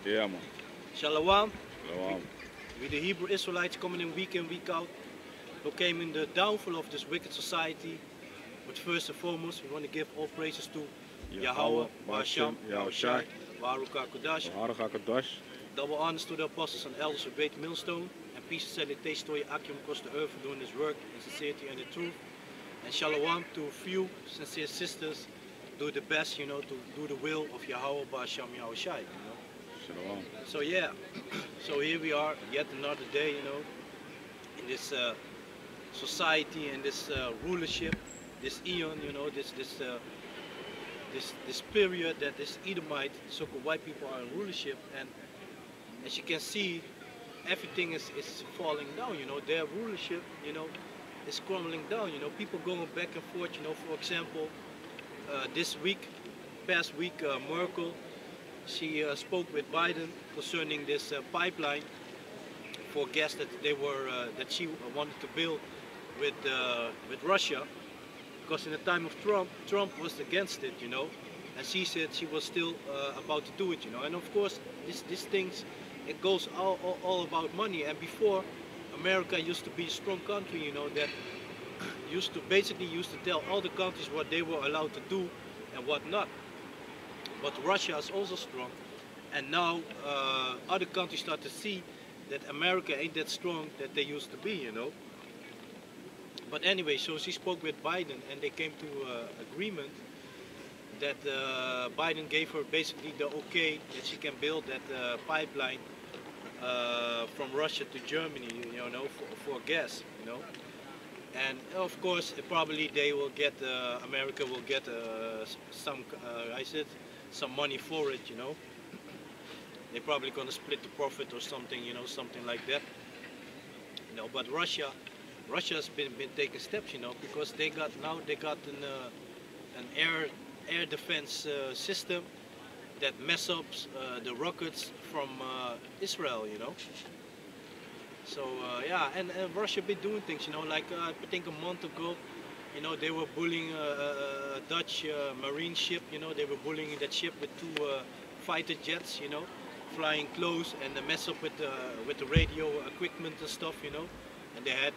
Yeah, man. Shalom. Shalom. We the Hebrew Israelites coming in, week out, proclaiming the downfall of this wicked society. But first and foremost, we want to give all praises to Yahweh, Ba'asham, Yahushai, Baruch HaKodash. Baruch HaKadosh. Double honors to the apostles and elders of Great Millstone, and peace and salutation to Akim across the earth for doing this work in sincerity and in truth. And shalom to a few sincere sisters, do the best, to do the will of Yahweh, Ba'asham, Yahushai, Shalom. So yeah, so here we are, yet another day, in this society and this rulership, this eon, this period that this Edomite, so-called white people are in rulership, and as you can see, everything is falling down. Their rulership, is crumbling down. People going back and forth. For example, past week, Merkel. She spoke with Biden concerning this pipeline for gas that that she wanted to build with Russia, because in the time of Trump was against it, and she said she was still about to do it, and of course these things, it goes all about money. And before, America used to be a strong country, that used to tell all the countries what they were allowed to do and what not. But Russia is also strong, and now other countries start to see that America ain't that strong that they used to be, But anyway, so she spoke with Biden, and they came to agreement that Biden gave her basically the okay that she can build that pipeline from Russia to Germany, for gas, And of course, probably they will get, America will get some money for it, They're probably gonna split the profit or something, something like that. But Russia's been taking steps, because they got an air defense system that mess up the rockets from Israel, So yeah, and Russia been doing things, like I think a month ago, they were bullying a Dutch marine ship, they were bullying that ship with two fighter jets, flying close, and they mess up with the radio equipment and stuff, and they had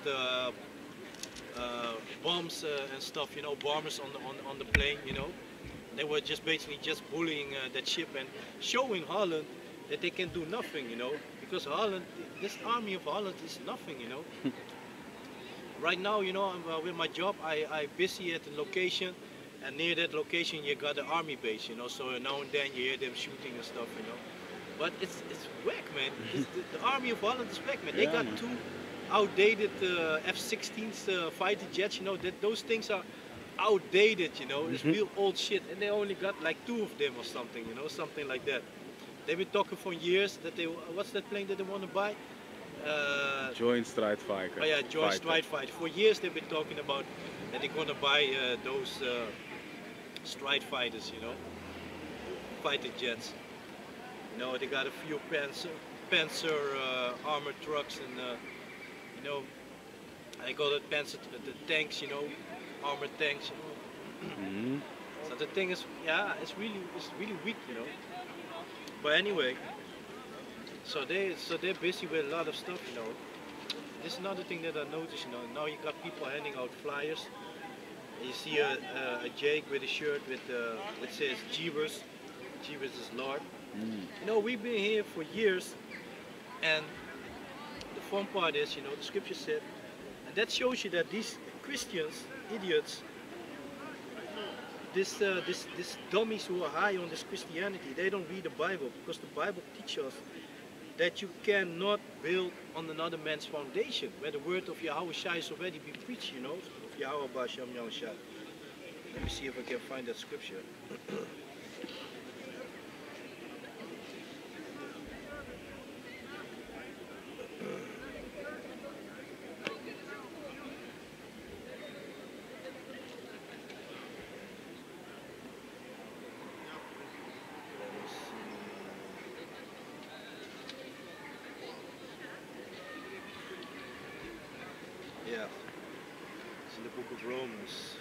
bombs and stuff, bombers on the plane, They were basically bullying that ship and showing Holland that they can do nothing, because Holland, this army of Holland is nothing, Right now, I'm, with my job, I busy at the location, and near that location you got the army base, so now and then you hear them shooting and stuff, But it's whack, man. The army of Holland is whack, man. They got man. two outdated F-16s fighter jets, those things are outdated, It's real old shit, and they only got like two of them or something, something like that. They've been talking for years that what's that plane that they want to buy? Joint Strike Fighter. Oh yeah, Joint Strike Fighter. For years they've been talking about that they're going to buy those strike fighters, fighter jets. They got a few Panzer armored trucks, and I call it Panzer, the tanks, armored tanks. So the thing is, yeah, it's really weak, But anyway, so they're busy with a lot of stuff, This is another thing that I noticed, Now you got people handing out flyers. You see a Jake with a shirt which says Jesus is Lord. We've been here for years, and the fun part is, the scripture said, and that shows you that these Christians, idiots, this dummies who are high on this Christianity, they don't read the Bible, because the Bible teaches us that you cannot build on another man's foundation, where the word of Yahweh Shai is already been preached, of Yahweh Ba'asham Yahushai. Let me see if I can find that scripture. Yeah, it's in the book of Romans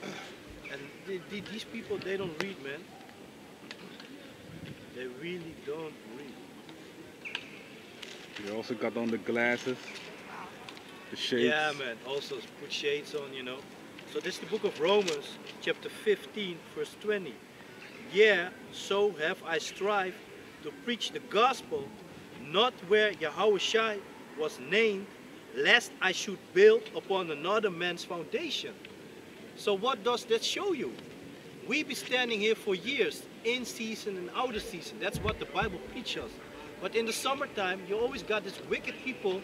15. And these people, they don't read, man. They really don't read. You also got on the glasses, the shades. Yeah, man. Also put shades on, you know. So this is the book of Romans, chapter 15, verse 20. Yeah, so have I strived to preach the gospel, not where Yahushua was named, lest I should build upon another man's foundation. So what does that show you? We be standing here for years, in season and out of season. That's what the Bible preaches us. But in the summertime, you always got these wicked people,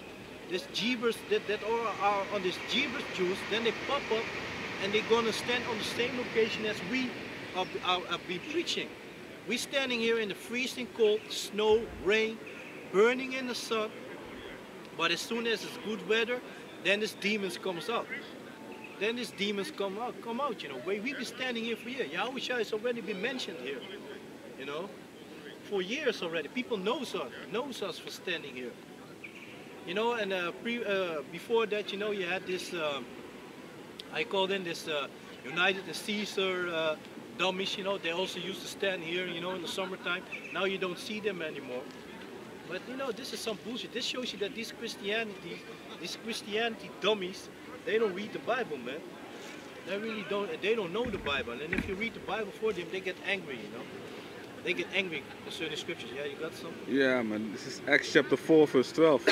these jeebers that are on this jeebers juice. Then they pop up and they're gonna stand on the same location as we are be preaching. We standing here in the freezing cold, snow, rain, burning in the sun. But as soon as it's good weather, then these demons comes out. Then these demons come out, you know. We be standing here for years. Yahushua has already been mentioned here, you know, for years already. People knows us for standing here, you know. And before that, you know, you had this, I call them this United and Caesar dummies, you know. They also used to stand here, you know, in the summertime. Now you don't see them anymore. But you know, this is some bullshit. This shows you that these Christianity dummies, they don't read the Bible, man. They really don't. They don't know the Bible. And if you read the Bible for them, they get angry, you know. They get angry concerning scriptures. Yeah, you got some? Yeah, man. This is Acts chapter 4, verse 12.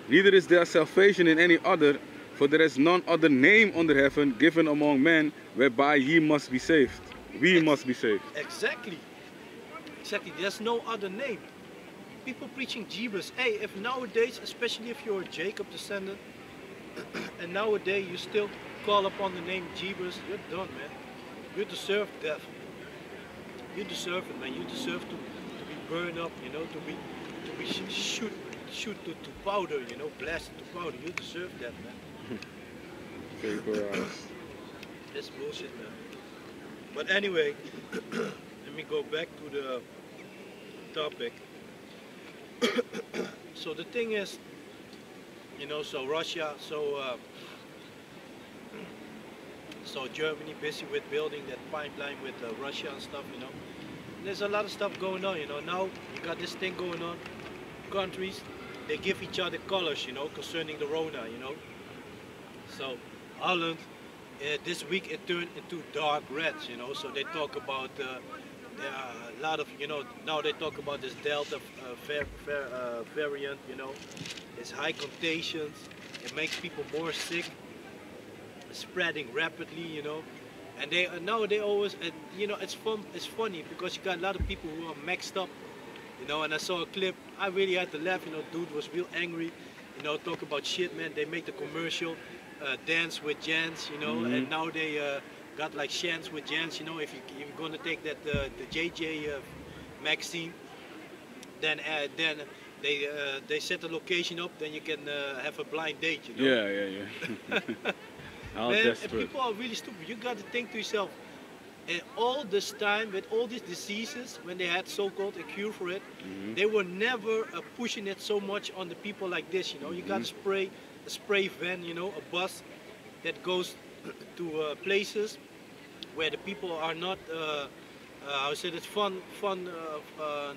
Neither is there salvation in any other, for there is none other name under heaven given among men whereby ye must be saved. We must be saved. Exactly. Exactly. There's no other name. People preaching Jesus. Hey, if nowadays, especially if you're a Jacob descendant, and nowadays you still call upon the name Jesus, you're done, man. You deserve death. You deserve it, man. You deserve to be burned up, you know, to be shoot to powder, you know, blasted to powder. You deserve that, man. Vaporized. That's bullshit, man. But anyway, let me go back to the topic. So the thing is, you know, so Russia, so Germany busy with building that pipeline with Russia and stuff, you know. There's a lot of stuff going on, you know. Now you got this thing going on. Countries, they give each other colors, you know, concerning the Rona, you know. So Holland, this week it turned into dark reds, you know. So they talk about a lot of, you know, now they talk about this Delta variant, you know. It's high contagions. It makes people more sick. It's spreading rapidly, you know. And now they always, you know, it's funny because you got a lot of people who are maxed up, you know. And I saw a clip. I really had to laugh, you know. Dude was real angry, you know. Talk about shit, man. They make the commercial, dance with Jans, you know. And now they got like chance with Jans, you know. If you're gonna take that the JJ magazine, then they set the location up, then you can have a blind date, you know. Yeah. Man, and people are really stupid. You got to think to yourself, and all this time with all these diseases, when they had so-called a cure for it, they were never pushing it so much on the people like this, you know. You got a spray van, you know, a bus that goes to places where the people are not, how I said it's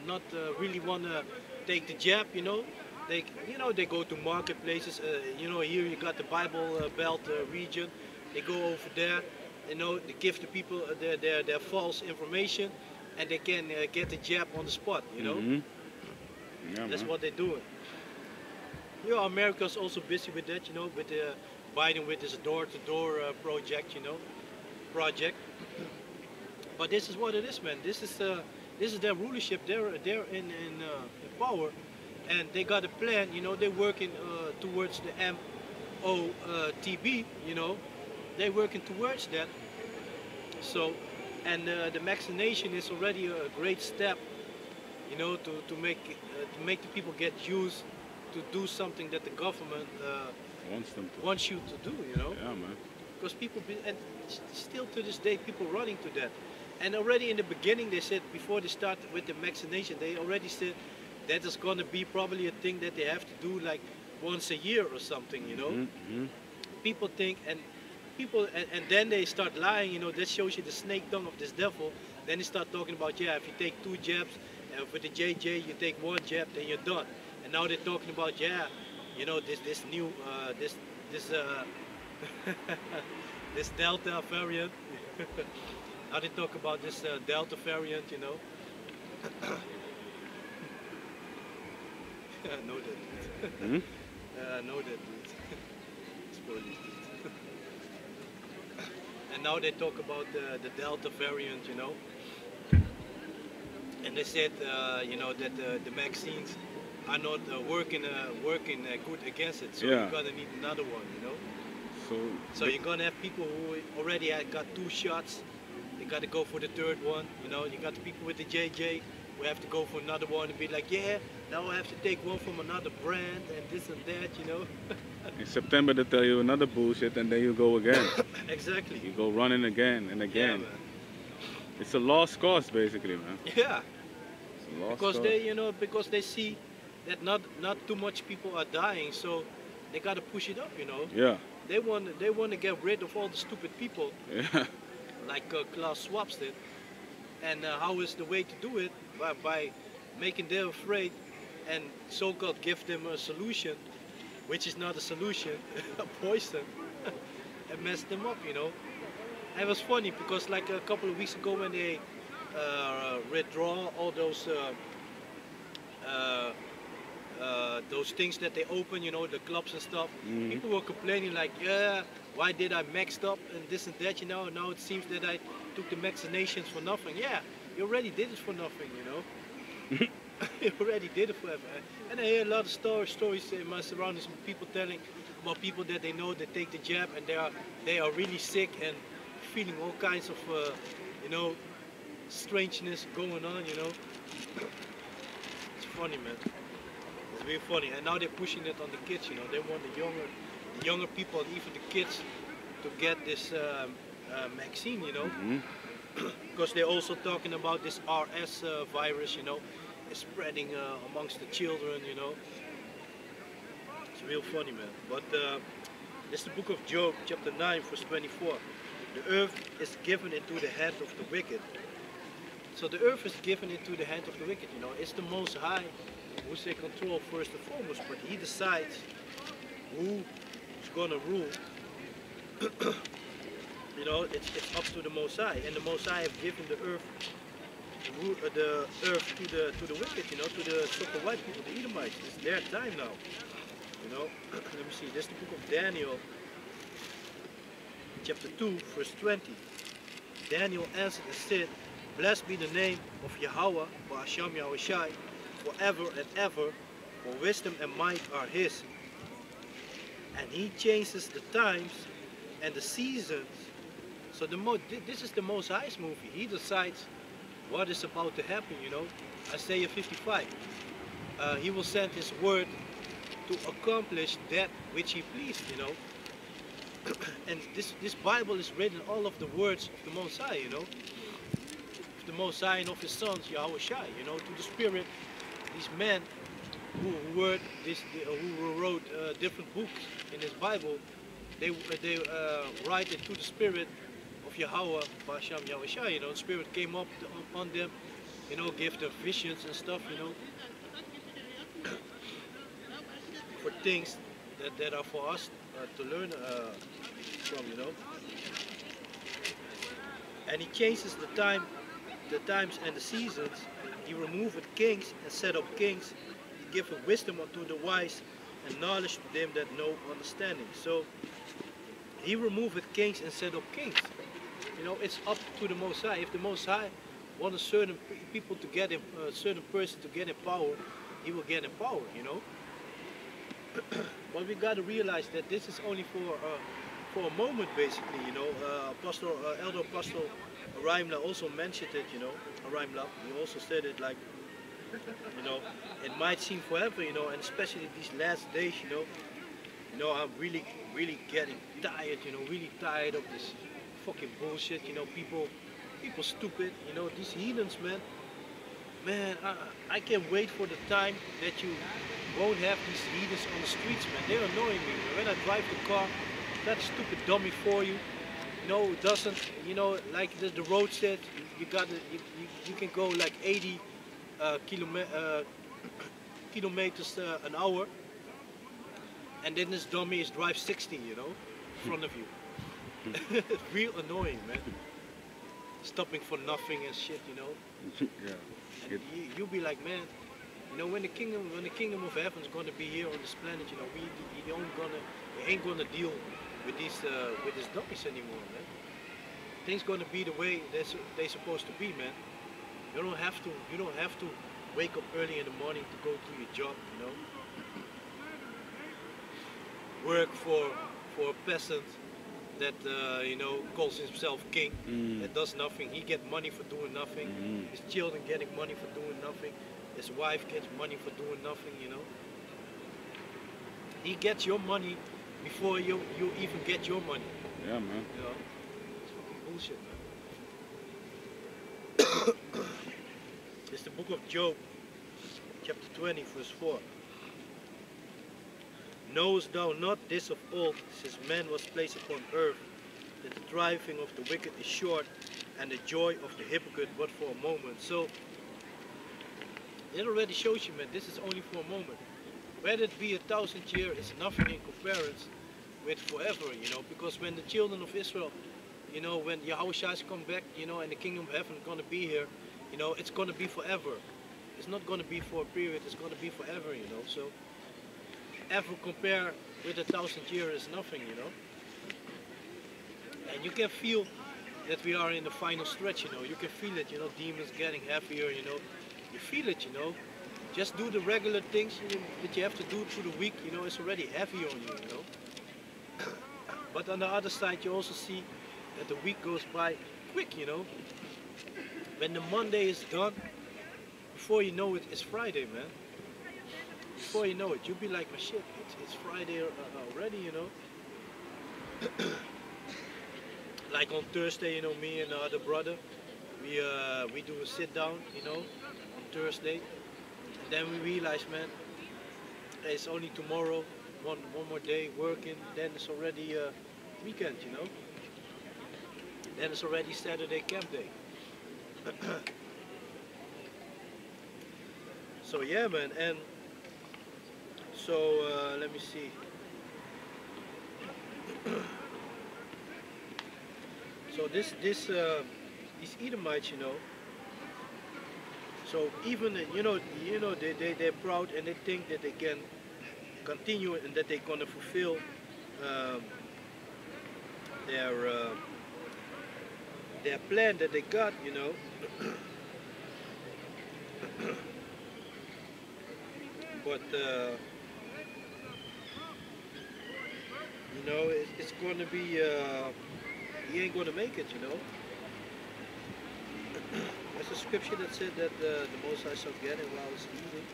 not really want to take the jab, you know. They go to marketplaces. You know, here you got the Bible Belt region. They go over there. You know, they give the people their false information, and they can get the jab on the spot. You know, yeah, that's man. what they're doing. You know, America's also busy with that. You know, with Biden with his door-to-door project. You know, But this is what it is, man. This is their rulership. They're in power. And they got a plan, you know. They're working towards the MOTB, you know. They're working towards that. So, and the vaccination is already a great step, you know, to make the people get used to do something that the government wants you to do, you know. Yeah, man. Because people, and still to this day, people running to that. And already in the beginning, they said before they start with the vaccination, they already said that is going to be probably a thing that they have to do like once a year or something, you know. People think, and people, and then they start lying, you know, that shows you the snake tongue of this devil. Then they start talking about, yeah, if you take 2 jabs, with the JJ, you take 1 jab, then you're done. And now they're talking about, yeah, you know, this new, this this Delta variant. Now they talk about this Delta variant, you know. I know that. Hmm? I know that, dude. Spoilers, dude. And now they talk about the Delta variant, you know. And they said, you know, that the vaccines are not working good against it. So Yeah. you're gonna need another one, you know. So they- you're gonna have people who already had got 2 shots. They got to go for the 3rd one. You know, you got the people with the JJ who have to go for another one and be like, yeah, now I have to take one from another brand and this and that, you know. in September they tell you another bullshit, and then you go again. Exactly. You go running again and Yeah, again. man. It's a lost cause, basically, man. Yeah. It's a lost Because cause. they, you know, because they see that not too much people are dying, so they got to push it up, you know. Yeah. They want to get rid of all the stupid people, Yeah. like Klaus Schwab did. And how is the way to do it? By making them afraid and so-called give them a solution, which is not a solution, a poison, and mess them up, you know. And it was funny because like a couple of weeks ago when they withdraw all those things that they open, you know, the clubs and stuff, Mhm. people were complaining like, yeah, why did I maxed up and this and that, you know, and now it seems that I took the vaccinations for nothing. Yeah, you already did it for nothing, you know. You already did it forever. And I hear a lot of stories in my surroundings of people telling about people that they know that take the jab and they are really sick and feeling all kinds of, you know, strangeness going on, you know. It's funny, man. It's really funny, and now they're pushing it on the kids. You know, they want the younger people, and even the kids, to get this vaccine. You know, Mhm. because they're also talking about this RS virus. You know, is spreading amongst the children. You know, it's real funny, man. But this is the book of Job, chapter 9, verse 24. The earth is given into the hand of the wicked. So the earth is given into the hand of the wicked. You know, it's the Most High who's in control first and foremost, but he decides who's gonna rule. You know, it's up to the Most High, and the Most High have given the earth to the wicked. You know, to the so-called white people, the Edomites. It's their time now. You know, let me see. This is the book of Daniel, chapter 2, verse 20. Daniel answered and said, "Blessed be the name of Yahweh, Ba'asham Yahushai, forever and ever, for wisdom and might are his. And he changes the times and the seasons." So this is the Most High's movie. He decides what is about to happen, you know. Isaiah 55. He will send his word to accomplish that which he pleased, you know. And this Bible is written all of the words of the Most High, you know. Of the Most High and of his sons, Yahushai, you know, to the Spirit. These men who wrote different books in this Bible, they write it to the Spirit of Yahweh, Ba'asham Yahushai, you know. The Spirit came up upon them, you know, gave them visions and stuff, you know, for things that are for us to learn from, you know. And he changes the times and the seasons. He removeth kings and set up kings. He giveth wisdom unto the wise and knowledge to them that know understanding. So he removeth kings and set up kings. You know, it's up to the Most High. If the Most High want a certain people to get in, a certain person to get in power, he will get in power, you know. But we got to realize that this is only for a moment, basically, you know. Elder Apostle Arimla also mentioned it, you know. Arimla, he also said it like, you know, it might seem forever, you know, and especially these last days, you know. You know, I'm really getting tired, you know, really tired of this fucking bullshit, you know. People stupid, you know, these heathens, man. Man, I can't wait for the time that you won't have these heathens on the streets, man. They're annoying me. When I drive the car fat stupid dummy for you. You know, it doesn't, you know, like the road said, you got you can go like 80 kilometers an hour, and then this dummy is drive 60, you know, in front of you. It's real annoying, man. Stopping for nothing and shit, you know. Yeah. And you'll be like, man, you know, when the kingdom of heaven is gonna be here on this planet, you know, we ain't gonna deal with these dummies anymore, man. Things gonna be the way they supposed to be, man. You don't have to wake up early in the morning to go to your job, you know. Work for a peasant that you know, calls himself king, that does nothing. He gets money for doing nothing. His children getting money for doing nothing. His wife gets money for doing nothing, you know. He gets your money before you even get your money. Yeah, man. You know, it's fucking bullshit, man. It's the book of Job, chapter 20, verse 4. Knowest thou not this of old, since man was placed upon earth, that the driving of the wicked is short, and the joy of the hypocrite but for a moment? So, it already shows you, man, this is only for a moment. Whether it be 1,000 years, it's nothing in comparison with forever, you know, because when the children of Israel, you know, when Yahushua come back, you know, and the kingdom of heaven is going to be here, you know, it's going to be forever. It's not going to be for a period, it's going to be forever, you know. So, ever compare with 1,000 years is nothing, you know. And you can feel that we are in the final stretch, you know. You can feel it, you know, demons getting heavier, you know. You feel it, you know. Just do the regular things that you have to do through the week, you know, it's already heavy on you, you know. But on the other side, you also see that the week goes by quick, you know. When the Monday is done, before you know it, it's Friday, man. Before you know it, you'll be like, my shit, it's Friday already, you know. Like on Thursday, you know, me and the other brother, we do a sit down, you know, on Thursday. And then we realize, man, it's only tomorrow, one more day working, then it's already weekend, you know. Then it's already Saturday camp day. So yeah, man, and so let me see. So these Edomites, you know. So even you know they're proud and they think that they can continue and that they're gonna fulfill their plan that they got, you know. But you know, it's gonna be he ain't gonna make it, you know. There's a scripture that said that the Most High shall get it while it's eating.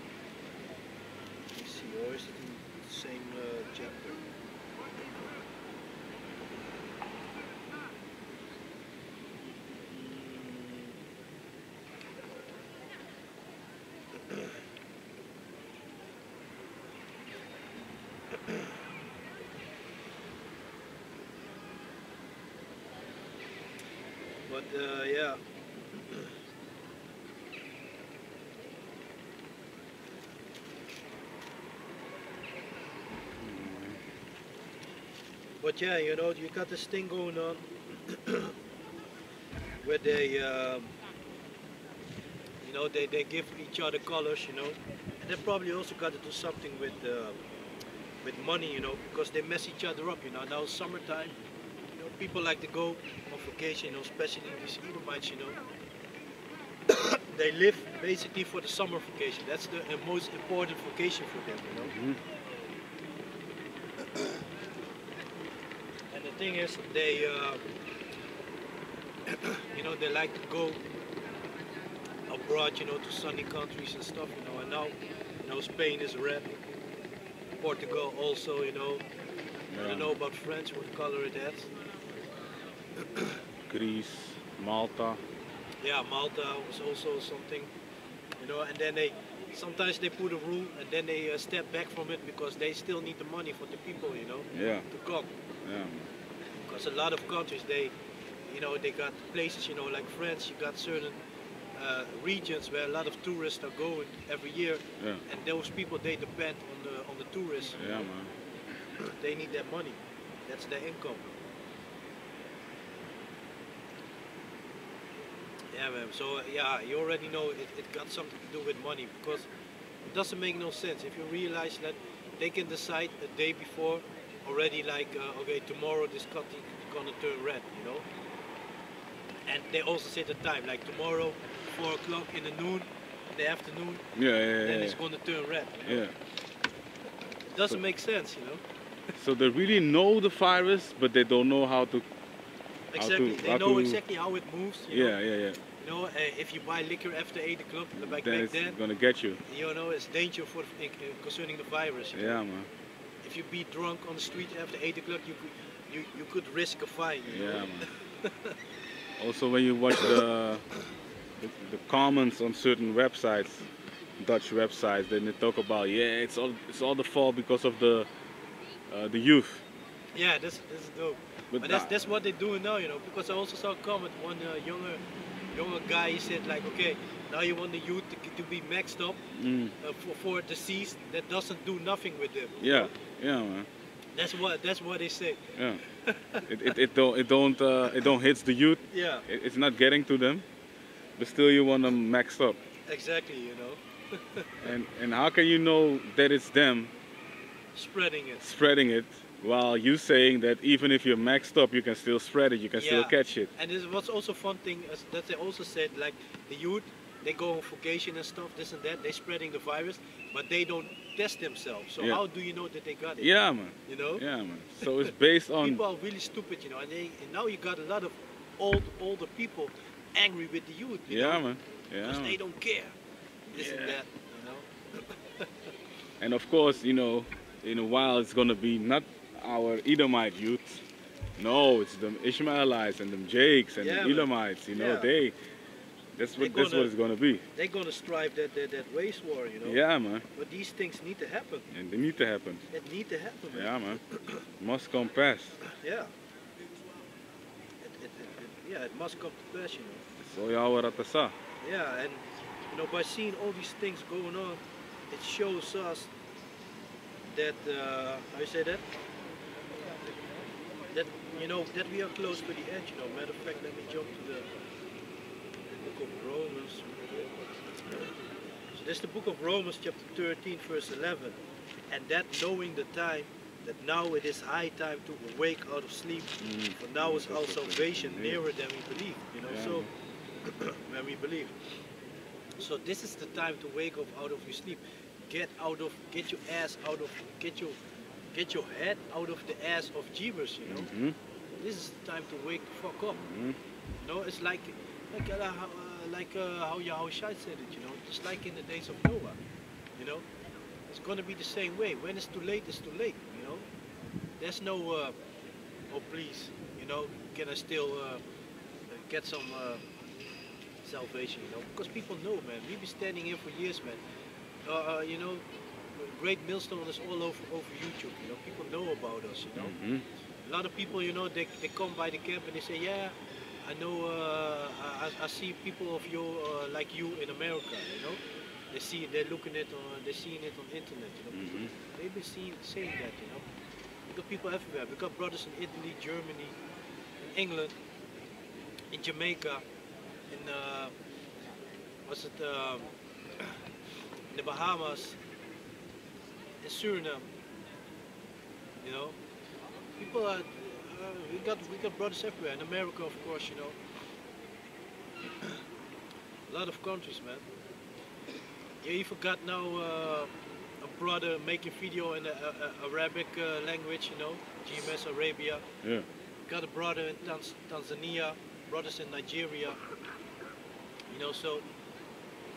Let me see, or is it in the same chapter? But yeah. But yeah, you know, you got this thing going on where they, you know, they give each other colors, you know, and they probably also got to do something with money, you know, because they mess each other up, you know. Now it's summertime, you know, people like to go on vacation, you know, especially these Edomites, you know. They live basically for the summer vacation. That's the most important vacation for them, you know. And the thing is, they, you know, they like to go abroad, you know, to sunny countries and stuff, you know. And now, you know, Spain is red. Portugal also, you know. Yeah. I don't know about France, what color it has. Greece, Malta. Yeah, Malta was also something, you know, and then sometimes they put a rule and then they step back from it because they still need the money for the people, you know, Yeah. to come. Yeah. Because a lot of countries, you know, they got places, you know, like France, you got certain regions where a lot of tourists are going every year, Yeah. and those people, they depend on the tourists. Yeah, man. They need their money. That's their income. Yeah, man. So yeah, you already know it got something to do with money, because it doesn't make no sense if you realize that they can decide a day before already, like okay, tomorrow this country is gonna turn red, you know. And they also set the time, like tomorrow, 4 o'clock in the noon, in the afternoon, then it's gonna turn red. You know? Yeah. It doesn't make sense, you know. So they really know the virus, but they don't know how to. Exactly. They know exactly how it moves. You know? Yeah. You know, if you buy liquor after 8 o'clock, like Then back it's then, gonna get you. you know, it's danger for concerning the virus. You know? Yeah, man. If you be drunk on the street after 8 o'clock, you could risk a fine. You know? Yeah, man. Also, when you watch the comments on certain websites, Dutch websites, then they talk about, yeah, it's all the fault because of the youth. Yeah, that's dope. But that's what they're doing now, you know. Because I also saw a comment, one younger guy, he said like, okay, now you want the youth to be maxed up for a disease that doesn't do nothing with them. Yeah, yeah, man. That's what they say. Yeah. it don't hits the youth. Yeah. It's not getting to them, but still you want them maxed up. Exactly, you know. and how can you know that it's them spreading it while you saying that even if you're maxed up, you can still spread it, you can still catch it. And this what's also fun thing is that they also said, like, the youth, they go on vacation and stuff, this and that, they're spreading the virus, but they don't test themselves. So how do you know that they got it? Yeah, man. You know? Yeah, man. So it's based on... People are really stupid, you know, and now you got a lot of older people angry with the youth. You know? Man. Yeah. Because they don't care. This and that, you know? And of course, you know, in a while it's gonna be not our Edomite youth. No, it's them Ishmaelites and them Jakes and the Edomites, you know, that's what it's gonna be. They're gonna strive that race war, you know. Yeah, man. But these things need to happen. And they need to happen. It need to happen. Man. Yeah, man. Must come pass. Yeah. It must come to pass, you know. So y'all yeah, and you know, by seeing all these things going on, it shows us that how you say that? That, you know, that we are close to the edge, you know. Matter of fact, let me jump to the book of Romans. So this is the book of Romans, chapter 13, verse 11. And that knowing the time, that now it is high time to awake out of sleep, for now is our salvation nearer than we believe, you know. So when we believe. So this is the time to wake up out of your sleep. Get your ass out of, get your head out of the ass of Jeebus, you know. This is the time to wake the fuck up. You know, it's like how Yahushua said it, you know, just like in the days of Noah, you know. It's gonna be the same way. When it's too late, it's too late, you know. There's no, oh please, you know, can I still get some salvation, you know? Because people know, man. We've been standing here for years, man. You know, Great Millstone is all over YouTube, you know. People know about us, you know. A lot of people, you know, they come by the camp and they say, yeah, I know, I see people of you like you in America, you know. They're looking at, they're seeing it on the internet, you know. They've been saying that, you know. We got people everywhere. We got brothers in Italy, Germany, in England, in Jamaica, in in the Bahamas, in Suriname. You know, people are. We got brothers everywhere. In America, of course, you know. A lot of countries, man. Yeah, you forgot now a brother making video in the Arabic language, you know, GMS Arabia. Yeah. Got a brother in Tanzania, brothers in Nigeria. You know, so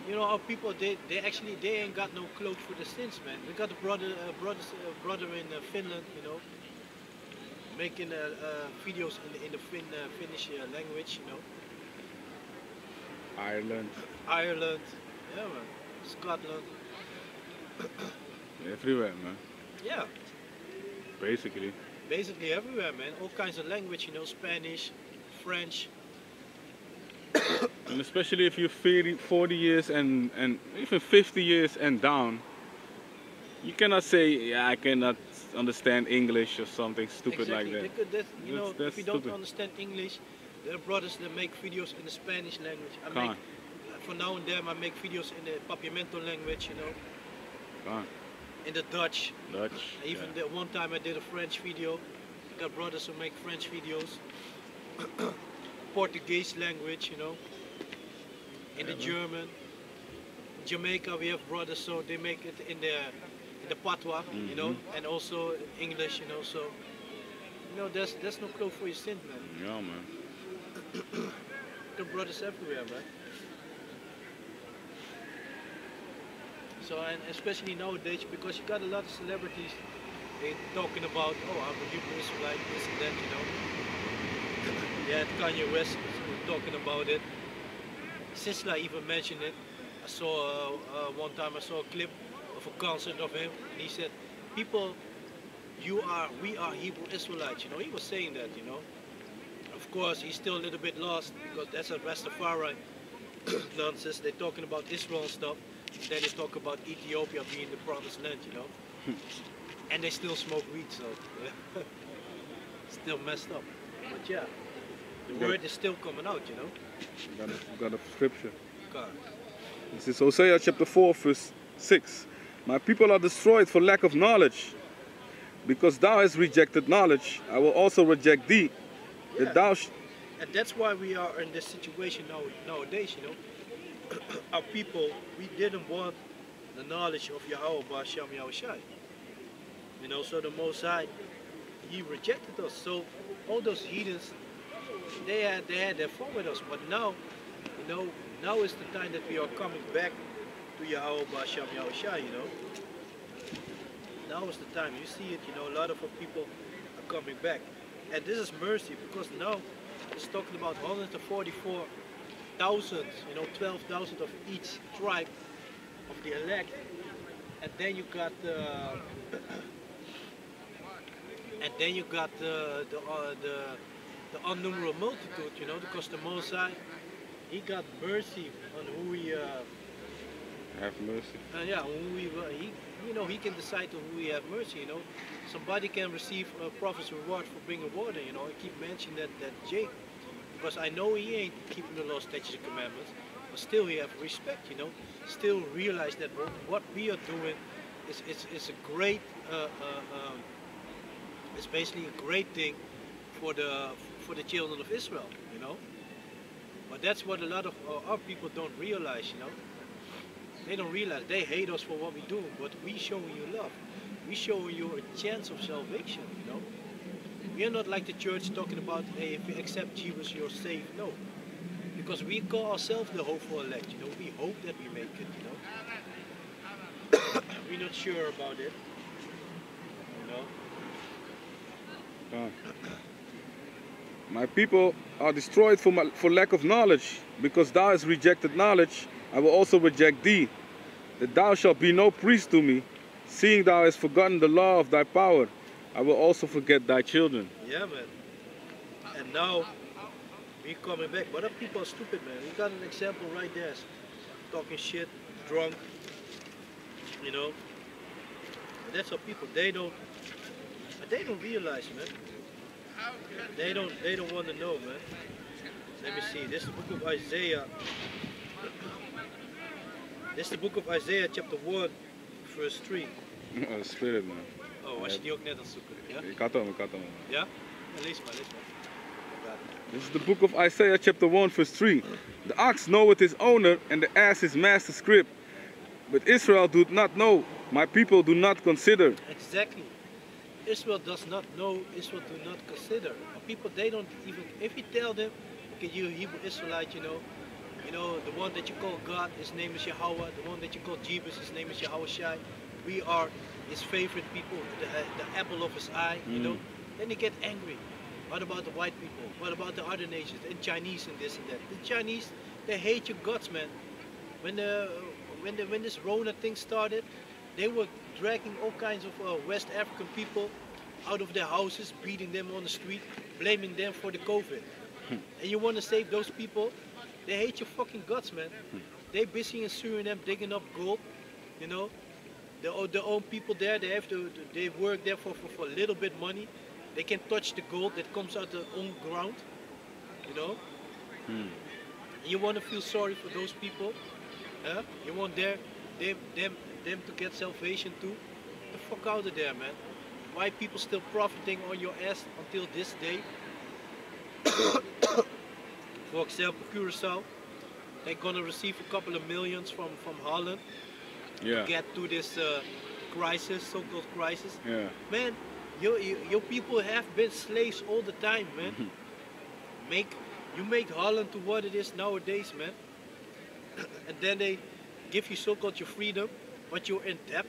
you know our people they ain't got no cloak for the sins, man. We got a brother in Finland, you know, making videos in the Finnish language, you know. Ireland. Ireland. Yeah, man. Scotland. Everywhere, man. Yeah, Basically. basically everywhere, man. All kinds of language, you know, Spanish, French. And especially if you're 40 years and even 50 years and down, you cannot say, yeah, I cannot understand English or something stupid Exactly. like They that. could, you know, That's if you don't stupid. understand English, there are brothers that make videos in the Spanish language. I Can't. make, for now and then, I make videos in the Papiamento language, you know, Can't. in the Dutch. Dutch. Even Yeah. the one time I did a French video. I got brothers who make French videos. Portuguese language, you know, in the Yeah, man. German. Jamaica, we have brothers, so they make it in the patois, you know, and also English, you know. So, you know, there's no clothes for your sin, man. Yeah, man. The brothers everywhere, man. So, and especially nowadays, because you got a lot of celebrities, they talking about, oh, I'm a Hebrew Israelite, this and that, you know. Yeah, Kanye West was talking about it. Sisla even mentioned it. I saw one time I saw a clip of a concert of him, and he said, "People, we are Hebrew Israelites." You know, he was saying that. You know, of course, he's still a little bit lost because that's a Rastafari nonsense. They're talking about Israel and stuff, then they talk about Ethiopia being the promised land. You know, and they still smoke weed, so yeah. Still messed up. But yeah, the word is still coming out. You know. Got a scripture. God. This is Hosea chapter 4, verse 6. My people are destroyed for lack of knowledge. Because thou hast rejected knowledge, I will also reject thee. Yeah. That thou And that's why we are in this situation nowadays, you know. Our people, we didn't want the knowledge of Yahweh B'Hashem Yahushai. You know, so the Most High, He rejected us. So all those heathens, they had their fun with us. But now, you know, now is the time that we are coming back to Yahweh B'Hashem Yahushai, you know. Now is the time. You see it, you know, a lot of our people are coming back. And this is mercy because now it's talking about 144,000, you know, 12,000 of each tribe of the elect. And then you got the unnumberable multitude, you know, because the Most High, He got mercy on who He have mercy. yeah, he, you know, He can decide on who He have mercy. You know, somebody can receive a prophet's reward for bringing water. You know, I keep mentioning that Jake, because I know he ain't keeping the law, statutes, and commandments, but still he have respect. You know, still realize that what we are doing is a great, it's basically a great thing for the children of Israel. You know, but that's what a lot of our people don't realize. You know. They don't realize, they hate us for what we do, but we showing you love. We showing you a chance of salvation, you know. We are not like the church talking about, hey, if you accept Jesus, you're saved. No. Because we call ourselves the hopeful elect, you know. We hope that we make it, you know. We're not sure about it, you know. My people are destroyed for lack of knowledge. Because thou hast rejected knowledge, I will also reject thee, that thou shalt be no priest to me, seeing thou hast forgotten the law of thy power. I will also forget thy children. Yeah, man. And now, we coming back. But other people are stupid, man. We got an example right there. Talking shit, drunk, you know. And that's how people, they don't realize, man. They don't want to know, man. Let me see. This is the book of Isaiah. Dit is de boek of Isaiah chapter 1 verse 3. Spirit, man. Oh, was je die ook net aan het zoeken? Ja? Ik had hem. Ja? Ja, lees maar. This is the book of Isaiah chapter 1 verse 3. The ox knoweth his owner and the ass his master's crib. But Israel doth not know. My people do not consider. Exactly. Israel does not know, Israel do not consider. People, they don't even, if you tell them, okay, you Hebrew Israelite, you know, the one that you call God, his name is Yahweh. The one that you call Jesus, his name is Yahushai. We are his favorite people, the apple of his eye, you know. Then they get angry. What about the white people? What about the other nations? And Chinese and this and that. The Chinese, they hate your guts, man. when this Rona thing started, they were dragging all kinds of West African people out of their houses, beating them on the street, blaming them for the COVID. And you want to save those people? They hate your fucking guts, man. They busy in Suriname digging up gold, you know. The own people there, they work there for a little bit money. They can touch the gold that comes out the own ground, you know. And you want to feel sorry for those people? Huh? You want them to get salvation too? Get the fuck out of there, man. Why people still profiting on your ass until this day? For example, Curacao, they're gonna receive a couple of millions from Holland to get to this crisis, so-called crisis. Yeah. Man, your people have been slaves all the time, man. You make Holland to what it is nowadays, man. And then they give you so-called your freedom, but you're in debt.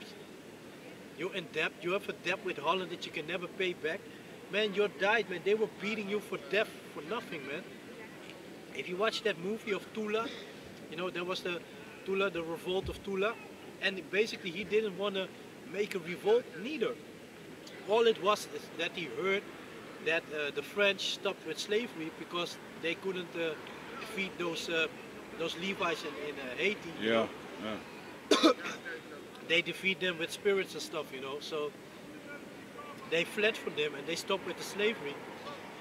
You're in debt. You have a debt with Holland that you can never pay back. Man, you died, man. They were beating you for death for nothing, man. If you watch that movie of Tula, you know, there was the revolt of Tula, and basically he didn't want to make a revolt neither. All it was is that he heard that the French stopped with slavery because they couldn't defeat those Levites in Haiti. You know? They defeat them with spirits and stuff, you know. So they fled from them and they stopped with the slavery.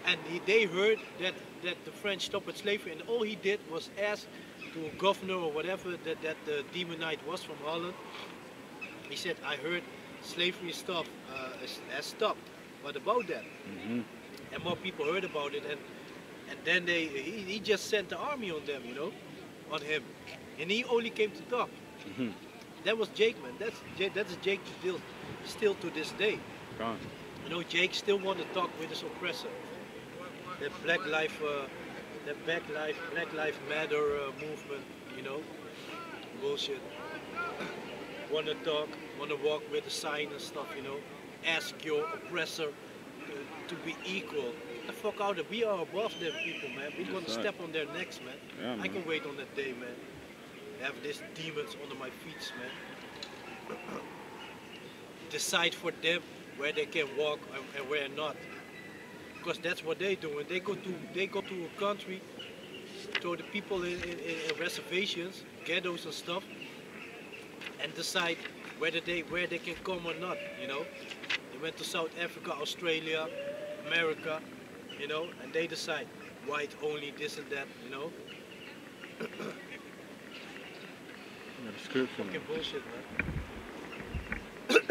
And they heard that the French stopped with slavery, and all he did was ask to a governor or whatever that the demonite was from Holland. He said, I heard slavery has stopped. What about that? And more people heard about it, and then he just sent the army on them, you know, on him. And he only came to talk. That was Jake, man. That's Jake still to this day. You know, Jake still want to talk with his oppressor. That Black Lives Matter movement, you know, bullshit. Want to talk, want to walk with a sign and stuff, you know. Ask your oppressor to be equal. Get the fuck out of it. We are above them people, man. We're gonna step on their necks, man. Yeah, man. I can wait on that day, man. Have these demons under my feet, man. Decide for them where they can walk and where not. Because that's what they do. When they go to a country, to the people in reservations, ghettos and stuff, and decide where they can come or not, you know. They went to South Africa, Australia, America, you know, and they decide white only, this and that, you know. Fucking bullshit, man.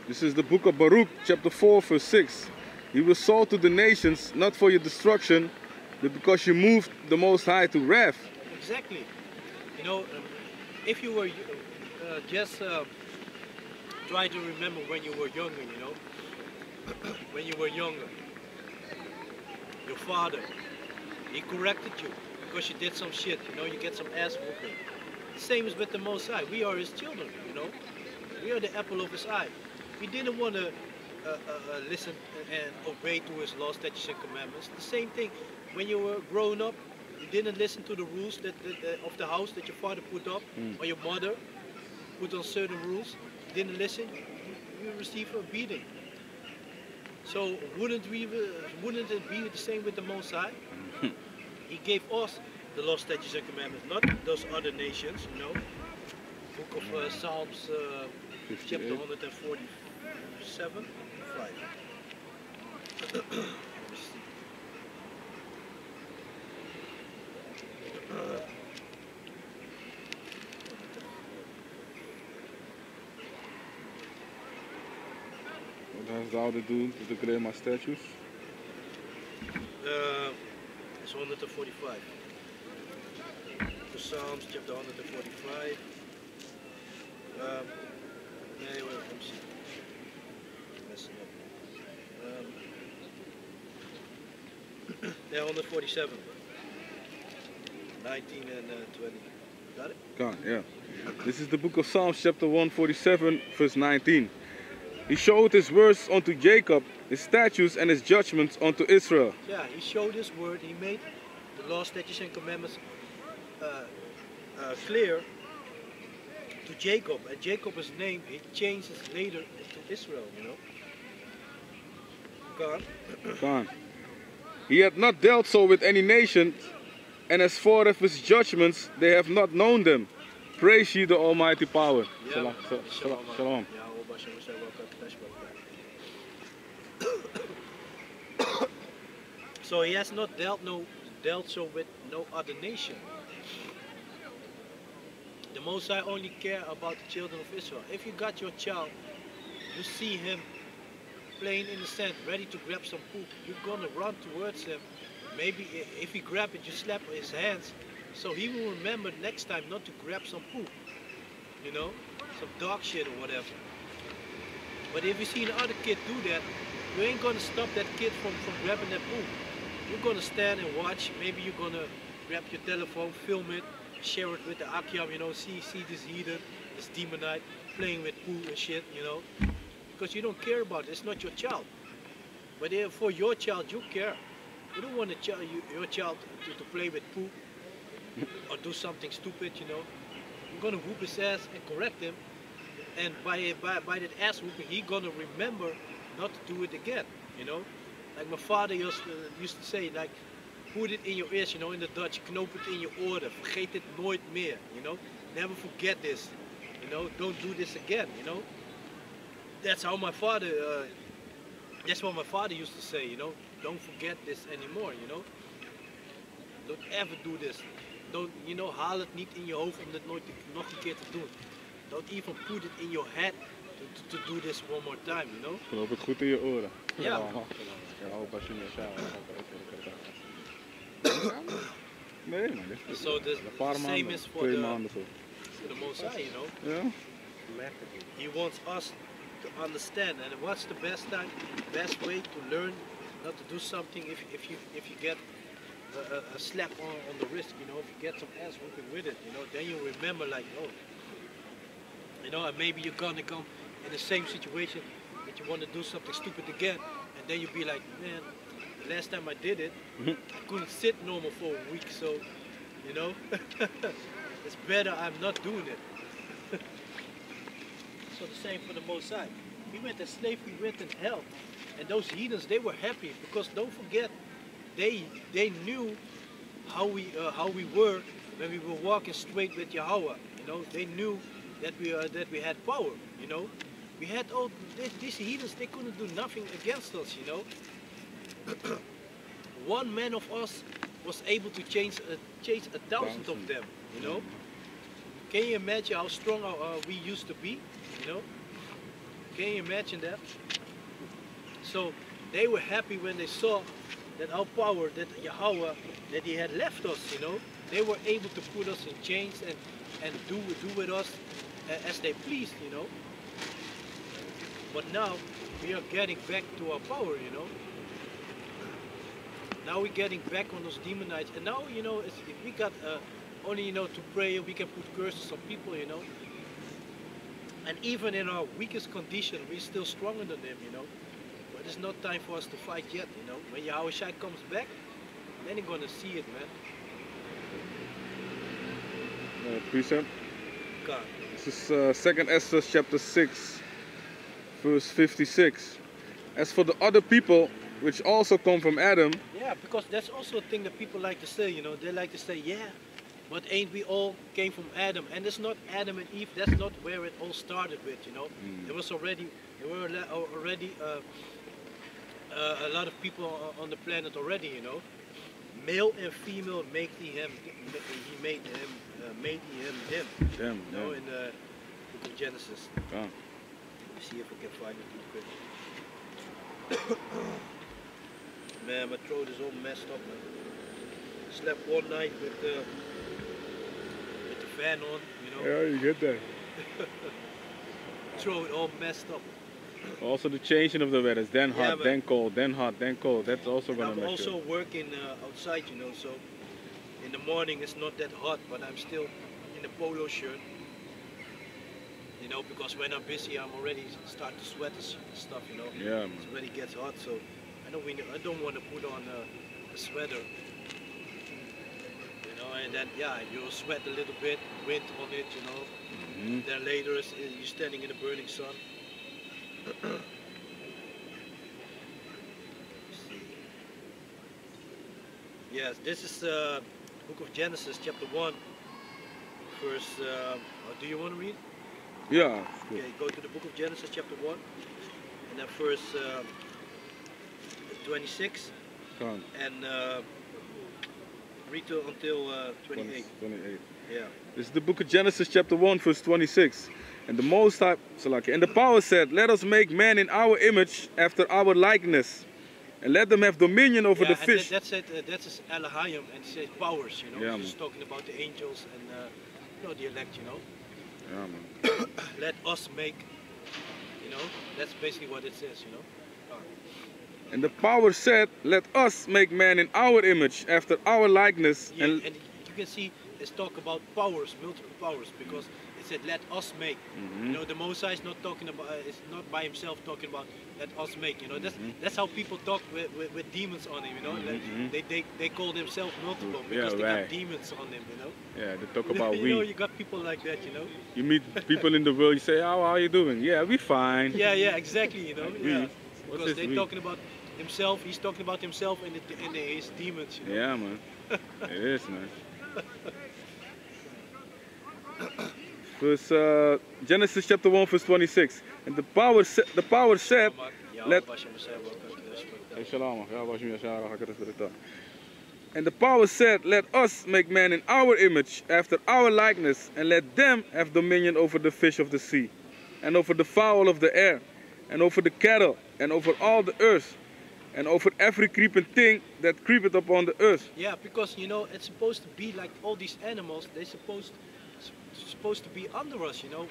This is the book of Baruch, chapter 4, verse 6. You were sold to the nations, not for your destruction, but because you moved the Most High to wrath. Exactly. You know, if you were just try to remember when you were younger, you know. When you were younger, your father, he corrected you because you did some shit, you know, you get some ass whooping. Same as with the Most High. We are his children, you know. We are the apple of his eye. We didn't want to listen and obey to his laws, statutes, and commandments. The same thing, when you were growing up, you didn't listen to the rules of the house that your father put up, or your mother put on certain rules. You didn't listen, you receive a beating. So wouldn't it be the same with the Most High? He gave us the law, statutes, and commandments, not those other nations, you know. Book of Psalms, chapter 147, 5. What has thou to do to declare my statutes? It's 145. The Psalms, chapter 145. Let me see. Messing up. Yeah, 147. 19 and 20. Got it? God, yeah. This is the book of Psalms, chapter 147, verse 19. He showed his words unto Jacob, his statutes and his judgments unto Israel. Yeah, he showed his word. He made the law, statutes, and commandments clear to Jacob, and Jacob's name he changes later to Israel. You know. Go on. Gone. He had not dealt so with any nation, and as far as his judgments, they have not known them. Praise ye the Almighty power. Yeah. Shalom. Shalom. So he has not dealt so with no other nation. The Most High only care about the children of Israel. If you got your child, you see him playing in the sand, ready to grab some poop, you're gonna run towards him. Maybe if he grab it, you slap his hands, so he will remember next time not to grab some poop, you know, some dog shit or whatever. But if you see another kid do that, you ain't gonna stop that kid from grabbing that poop. You're gonna stand and watch. Maybe you're gonna grab your telephone, film it, share it with the Akyam, you know, see this heathen, this demonite playing with poo and shit, you know, because you don't care about it. It's not your child. But if for your child, you care. You don't want your child to play with poo or do something stupid, you know. You're gonna whoop his ass and correct him, and by that ass whooping, he gonna remember not to do it again, you know. Like my father used to say, like, put it in your ears, you know, in the Dutch, knoop het in je oren, vergeet het nooit meer, you know. Never forget this, you know, don't do this again, you know. That's how my father, that's what my father used to say, you know. Don't forget this anymore, you know. Don't ever do this. Don't, you know, haal het niet in je hoofd om dit nooit nog een keer te doen. Don't even put it in your head to do this one more time, you know. Knoop het goed in je oren. Ja. Nee, man. So the same is for the Most High, you know. Yeah. He wants us to understand, and what's the best way to learn not to do something if you get a slap on the wrist, you know, if you get some ass whooping with it, you know, then you remember, like, oh, you know, and maybe you're gonna come in the same situation that you want to do something stupid again, and then you'll be like, man, the last time I did it, I couldn't sit normal for a week, so, you know, it's better I'm not doing it. So the same for the Most High. We went in slavery, we went in hell, and those heathens, they were happy, because don't forget, they knew how we were when we were walking straight with Yahweh. You know, they knew that we had power. You know, we had all these heathens. They couldn't do nothing against us. You know, one man of us was able to chase 1,000 of them. You know, can you imagine how strong we used to be? You know, can you imagine that? So they were happy when they saw that our power, that Yahweh, that He had left us, you know. They were able to put us in chains and do with us as they pleased, you know. But now we are getting back to our power, you know. Now we're getting back on those demonites, and now, you know, we got only, you know, to pray. We can put curses on people, you know. And even in our weakest condition, we're still stronger than them, you know. But it's not time for us to fight yet, you know. When Yahweh Shai comes back, then you're gonna see it, man. Precept. God. This is 2nd Esther chapter 6, verse 56. As for the other people, which also come from Edom. Yeah, because that's also a thing that people like to say, you know. They like to say, yeah, but ain't we all came from Adam? And it's not Adam and Eve. That's not where it all started with, you know. There were already a lot of people on the planet already, you know. Male and female made him. Them, you know, in the book of Genesis. Oh. Let me see if I can find it real quick. Man, my throat is all messed up, man. Slept one night with the fan on, you know. Yeah, you get that. Throat all messed up. Also the changing of the weather, then hot, Yeah, then cold, then hot, then cold. That's also gonna I'm mess also you up. working outside, you know, so in the morning it's not that hot, but I'm still in a polo shirt. You know, because when I'm busy, I'm already starting to sweat and stuff, you know. Yeah, man. It's when it gets hot, so I don't want to put on a sweater. You know, and then yeah, you'll sweat a little bit, wind on it, you know. Then later you're standing in the burning sun. Yes, this is Book of Genesis, chapter 1, verse. Do you want to read? Yeah. Okay, go to the Book of Genesis, chapter 1, and then verse 26, Come. and read until 28. 28. Yeah. This is the book of Genesis, chapter 1, verse 26. And the Most High, and the power said, let us make man in our image, after our likeness, and let them have dominion over the fish. That's it. That's Elohim, and it says powers. You know, yeah, it's talking about the angels and you know, the elect. You know. Yeah, man. Let us make. You know, that's basically what it says. You know. And the power said, let us make man in our image, after our likeness. Yeah, and you can see it's talk about powers, multiple powers, because it said, let us make. You know, the Most High is not talking about, it's not by himself talking about, let us make. You know, that's how people talk with demons on him. You know, they call themselves multiple because they got demons on them. You know. Yeah, they talk about you know, you got people like that. You know. You meet people in the world, you say, how are you doing? Yeah, we fine. Yeah, exactly. You know. Like yeah. Because they're talking about himself. He's talking about himself and his demons. You know? Yeah, man. It is, man. Verse Genesis chapter 1, verse 26. And the power said, let. And the power said, let us make man in our image, after our likeness, and let them have dominion over the fish of the sea, and over the fowl of the air, and over the cattle, and over all the earth, and over every creeping thing that creepeth upon the earth. Yeah, because you know it's supposed to be like all these animals. They're supposed to be under us. You know,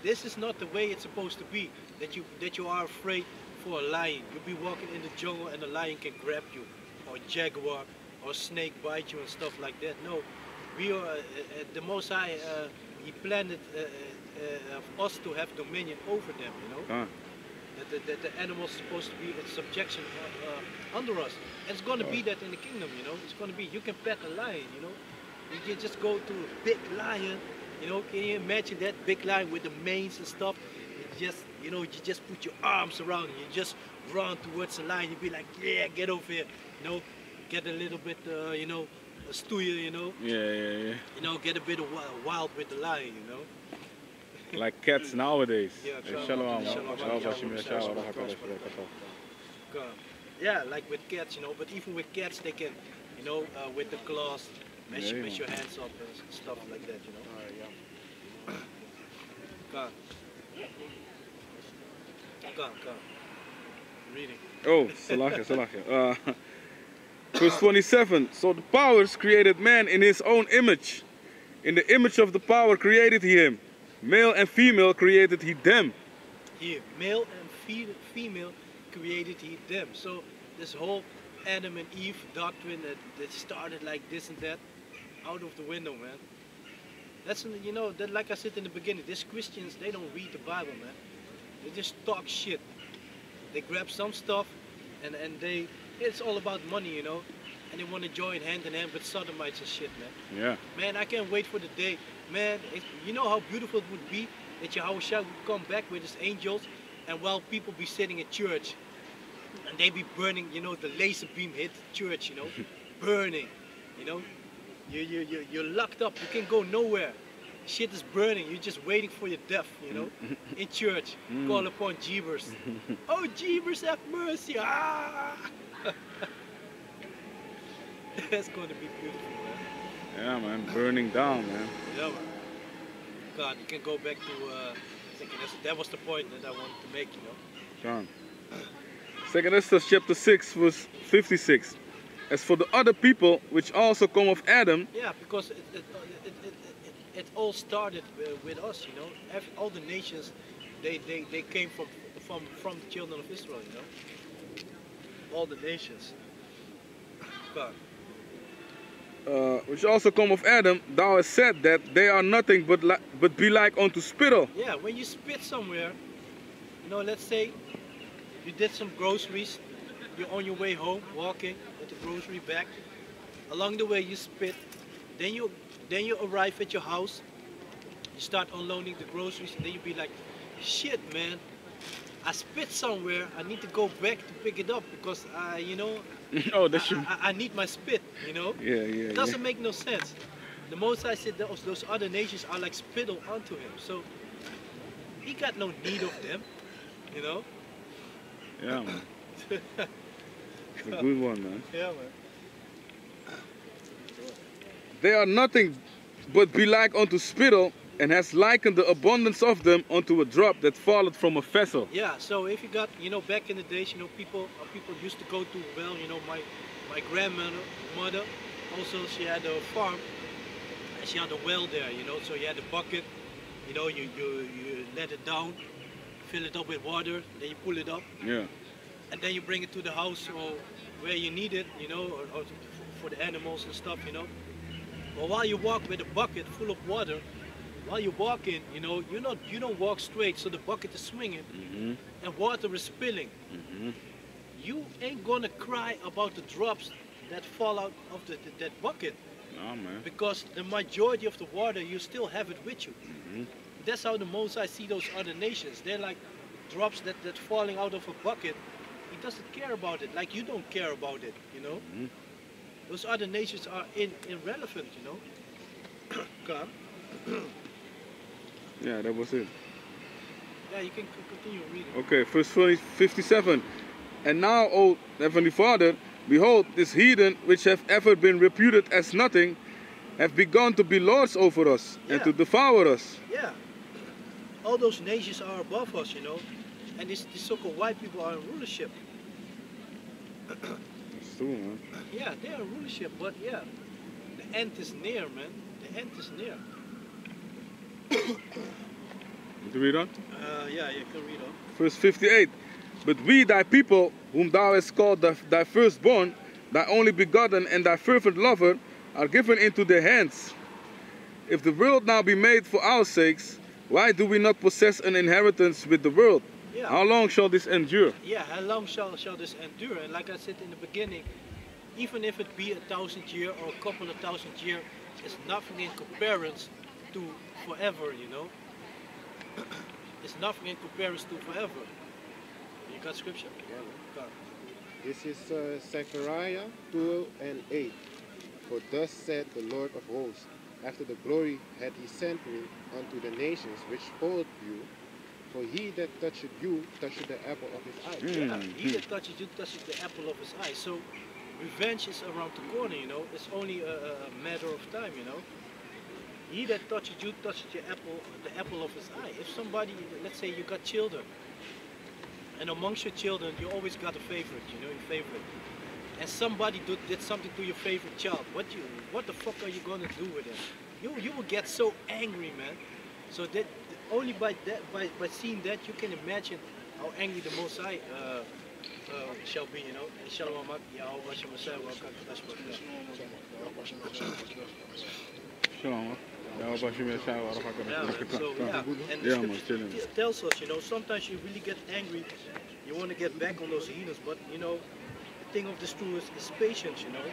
this is not the way it's supposed to be. That you are afraid for a lion. You'll be walking in the jungle and a lion can grab you, or a jaguar, or a snake bite you and stuff like that. No, we are the Most High. He planned us to have dominion over them. You know. That the animals supposed to be in subjection under us. And it's going to be that in the kingdom, you know. It's going to be, you can pet a lion, you know. You can just go to a big lion, you know. Can you imagine that big lion with the manes and stuff? You just, you know, you just put your arms around it. You just run towards the lion. You be like, yeah, get over here, you know. Get a little bit, you know, a stoeien, you know. Yeah. You know, get a bit of wild with the lion, you know. Like cats nowadays. Yeah, like with cats, you know, but even with cats they can, you know, with the claws, mesh your hands up and stuff like that, you know. Come. Reading. Oh, Salakia. Verse 27. So the powers created man in his own image. In the image of the power created he him. Male and female created he them. Here, male and female created he them. So this whole Adam and Eve doctrine that started like this and that, out of the window, man. That's, you know, that, like I said in the beginning, these Christians, they don't read the Bible, man. They just talk shit. They grab some stuff and it's all about money, you know. And they want to join hand in hand with sodomites and shit, man. Yeah. Man, I can't wait for the day. Man, you know how beautiful it would be that Yahushua would come back with his angels, and while people be sitting in church, and they be burning, you know, the laser beam hit the church, you know, burning, you know. You're locked up, you can't go nowhere. Shit is burning, you're just waiting for your death, you know, in church. Call upon Jeebers. Oh, Jeebers, have mercy. Ah! That's going to be beautiful, man. Yeah, man, burning down, man. Yeah, man. God, you can go back to thinking that was the point that I wanted to make, you know. John. 2 Esther chapter 6, verse 56. As for the other people which also come of Adam. Yeah, because it all started with us, you know. All the nations, they came from the children of Israel, you know. All the nations. God. Which also come of Adam, thou hast said that they are nothing but be like unto spittle. Yeah, when you spit somewhere, you know, let's say you did some groceries, you're on your way home, walking with the grocery bag. Along the way you spit, Then you arrive at your house. You start unloading the groceries, and then you be like, shit, man. I spit somewhere. I need to go back to pick it up because you know, Oh, that's your... I need my spit. You know. Yeah, yeah, It doesn't make no sense. The Most High said those other nations are like spittle unto him. So he got no need of them. You know. Yeah, man. It's a good one, man. Yeah, man. They are nothing but be like unto spittle, and has likened the abundance of them unto a drop that falleth from a vessel. Yeah, so if you got, you know, back in the days, you know, people used to go to a well, you know, my grandmother also, she had a farm, and she had a well there, you know, so you had a bucket, you know, you let it down, fill it up with water, then you pull it up, Yeah. and then you bring it to the house or where you need it, you know, or for the animals and stuff, you know. But while you walk with a bucket full of water, while you're walking, you know, you don't walk straight, so the bucket is swinging and water is spilling. You ain't gonna cry about the drops that fall out of that bucket. No, man. Because the majority of the water, you still have it with you. That's how the Most High see those other nations. They're like drops that's falling out of a bucket. He doesn't care about it, like you don't care about it, you know. Those other nations are irrelevant, you know. Come. Yeah, that was it. Yeah, you can continue reading. Okay, verse 57. And now, O Heavenly Father, behold, this heathen, which have ever been reputed as nothing, have begun to be lords over us and to devour us. Yeah. All those nations are above us, you know. And these so-called white people are in rulership. That's true, man. Yeah, they are in rulership, but yeah, the end is near, man. The end is near. Want to read on? Yeah, you can read on. Verse 58. But we, thy people, whom thou hast called thy firstborn, thy only begotten and thy fervent lover, are given into their hands. If the world now be made for our sakes, why do we not possess an inheritance with the world? Yeah. How long shall this endure? Yeah, how long shall this endure? And like I said in the beginning, even if it be 1,000 years or a couple of 1,000 years, it's nothing in comparison to forever, you know. It's nothing in comparison to forever. You got scripture? Yeah. This is Zechariah 2 and 8. For thus said the Lord of hosts, after the glory had he sent me unto the nations which followed you, for he that toucheth you toucheth the apple of his eye. Yeah, he that touches you touches the apple of his eye. So revenge is around the corner, you know. It's only a matter of time, you know. He that touches you touches the apple of his eye. If somebody, let's say you got children, and amongst your children you always got a favorite, you know, your favorite. And somebody did something to your favorite child. What the fuck are you gonna do with it? You will get so angry, man. So that only by seeing that you can imagine how angry the Most High shall be, you know. Shalom, Shalom. and the scripture tells us, you know, sometimes you really get angry, you want to get back on those heathens, but you know, the thing of this truth is patience, you know.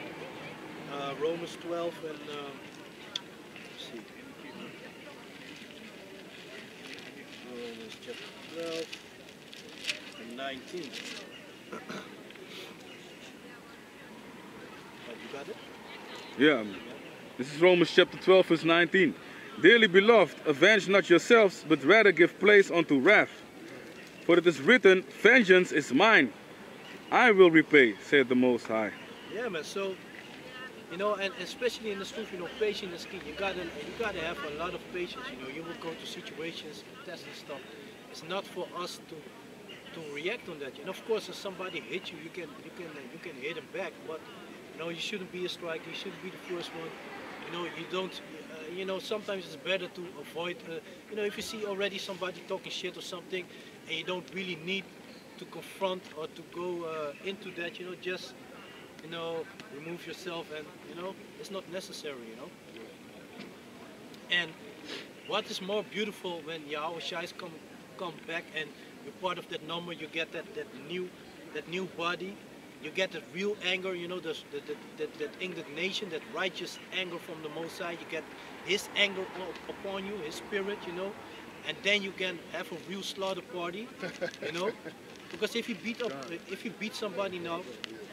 Romans 12 and let's see. Romans chapter 12 and 19. You got it? Yeah. This is Romans chapter 12, verse 19. Dearly beloved, avenge not yourselves, but rather give place unto wrath. For it is written, vengeance is mine. I will repay, said the Most High. Yeah, man. So, you know, and especially in this truth, you know, patience is key. You gotta have a lot of patience. You know, you will go to situations, tests and stuff. It's not for us to react on that. And of course, if somebody hits you, you can hit them back. But you know, you shouldn't be a striker. You shouldn't be the first one. You know, you don't. You know, sometimes it's better to avoid. You know, if you see already somebody talking shit or something, and you don't really need to confront or to go into that. You know, just remove yourself, and you know, it's not necessary. You know. And what is more beautiful when Yahweh Shais come back and you're part of that number, you get that new body, You get the real anger, you know, that indignation, that righteous anger from the Most High. You get His anger upon you, His spirit, you know, and then you can have a real slaughter party, you know. Because if you beat somebody now,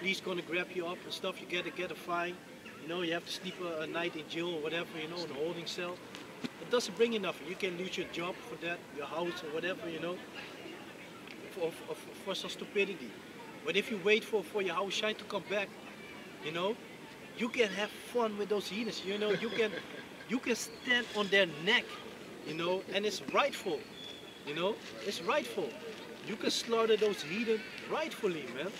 he's gonna grab you up and stuff. You get a fine, you know. You have to sleep a night in jail or whatever, you know, in a holding cell. It doesn't bring you nothing. You can lose your job for that, your house or whatever, you know, for some stupidity. But if you wait for your house shine to come back, you know, you can have fun with those heathens. You know, you can stand on their neck, you know, and it's rightful. You know, it's rightful. You can slaughter those heathen rightfully, man.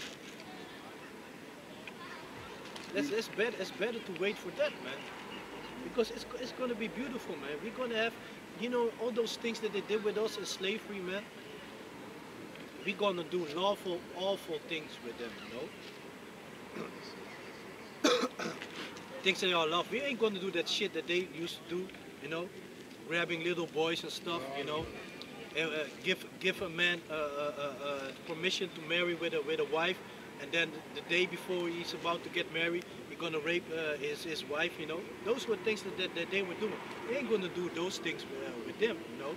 It's better to wait for that, man. Because it's gonna be beautiful, man. We're gonna have, you know, all those things that they did with us in slavery, man. We're gonna do lawful, awful things with them, you know. Things that they all love. We ain't gonna do that shit that they used to do, you know, grabbing little boys and stuff, you know. Give a man permission to marry with a wife, and then the day before he's about to get married, you're gonna rape his wife, you know. Those were things that they were doing. We ain't gonna do those things with them, you know.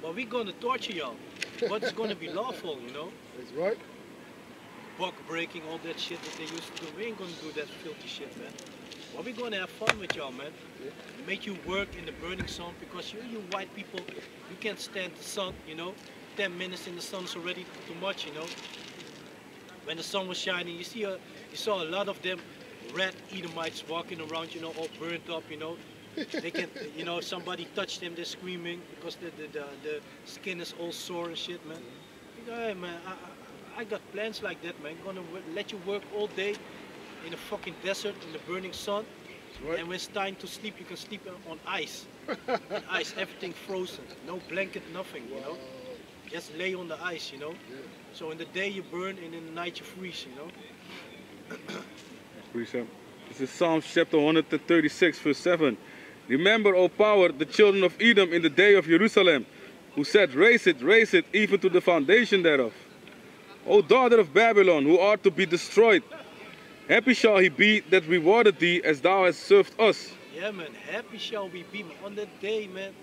But we're gonna torture y'all. But it's gonna be lawful, you know. That's right. Buck breaking, all that shit that they used to do. We ain't gonna do that filthy shit, man. But we're gonna have fun with y'all, man. Make you work in the burning sun, because you white people, you can't stand the sun, you know. 10 minutes in the sun is already too much, you know. When the sun was shining, you saw a lot of them red Edomites walking around, you know, all burnt up, you know. They can, you know, somebody touched them, they're screaming because the skin is all sore and shit, man. You go, hey, man, I got plans like that, man. Gonna let you work all day in the fucking desert, in the burning sun. Right. And when it's time to sleep, you can sleep on ice. On ice, everything frozen. No blanket, nothing, you know. Just lay on the ice, you know. Yeah. So in the day you burn, and in the night you freeze, you know. Precept. This is Psalms chapter 136, verse 7. Remember, O power, the children of Edom in the day of Jerusalem, who said, raise it, even to the foundation thereof. O daughter of Babylon, who art to be destroyed, happy shall he be that rewarded thee as thou hast served us. Yeah, man, happy shall we be, man. On that day, man.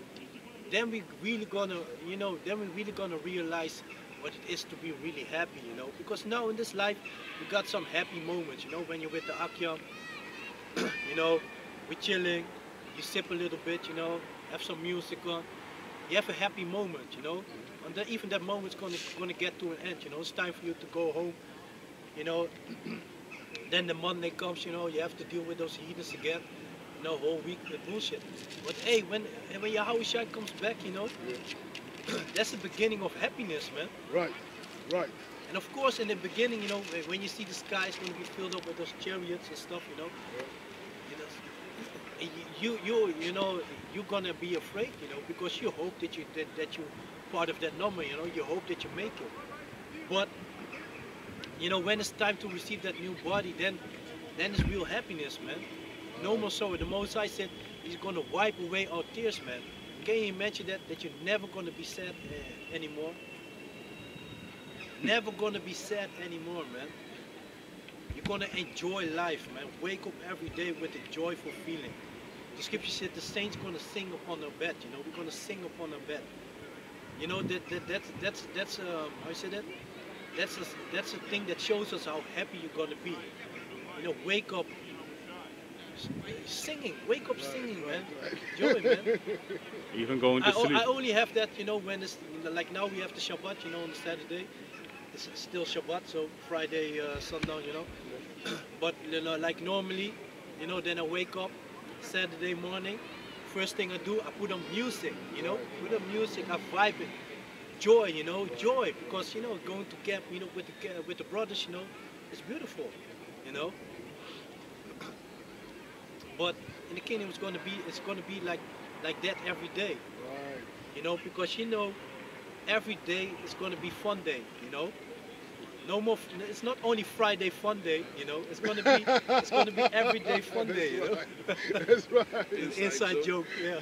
Then we really gonna, you know, realize what it is to be really happy, you know. Because now in this life, we got some happy moments, you know, when you're with the Akyam, you know, we're chilling, you sip a little bit, you know, have some music on. You have a happy moment, you know. And then even that moment's gonna get to an end, you know. It's time for you to go home, you know. Then the Monday comes, you know, you have to deal with those heathens again. You know, whole week with bullshit. But hey, when your house shine comes back, you know, that's the beginning of happiness, man. Right, right. And of course, in the beginning, you know, when you see the sky is going to be filled up with those chariots and stuff, you know, you know, you're gonna be afraid, you know, because you hope that you're part of that number, you know, you hope that you make it. But you know, when it's time to receive that new body, then it's real happiness, man. No more sorrow. The Most High said He's gonna wipe away our tears, man. Can you imagine that you're never gonna be sad anymore? Never gonna be sad anymore, man. You're gonna enjoy life, man. Wake up every day with a joyful feeling. The scripture said the saints gonna sing upon their bed. You know, we're gonna sing upon our bed. You know that's how you say that? That's a thing that shows us how happy you're gonna be. You know, wake up singing. Wake up singing, man. Joy, man. Even going to sleep. I only have that, you know, when it's like now we have the Shabbat, you know, on Saturday. It's still Shabbat, so Friday sundown, you know. But you know, like normally, you know, then I wake up Saturday morning. First thing I do, I put on music, you know. Put on music, I vibe it. Joy, you know, joy, because you know, going to camp, you know, with the brothers, you know, it's beautiful, you know. But in the kingdom, it's gonna be like that every day, Right. you know, because you know, every day is gonna be fun day, you know. No more. It's not only Friday fun day, you know. It's gonna be every day fun day, you know. That's right. Inside joke, yeah.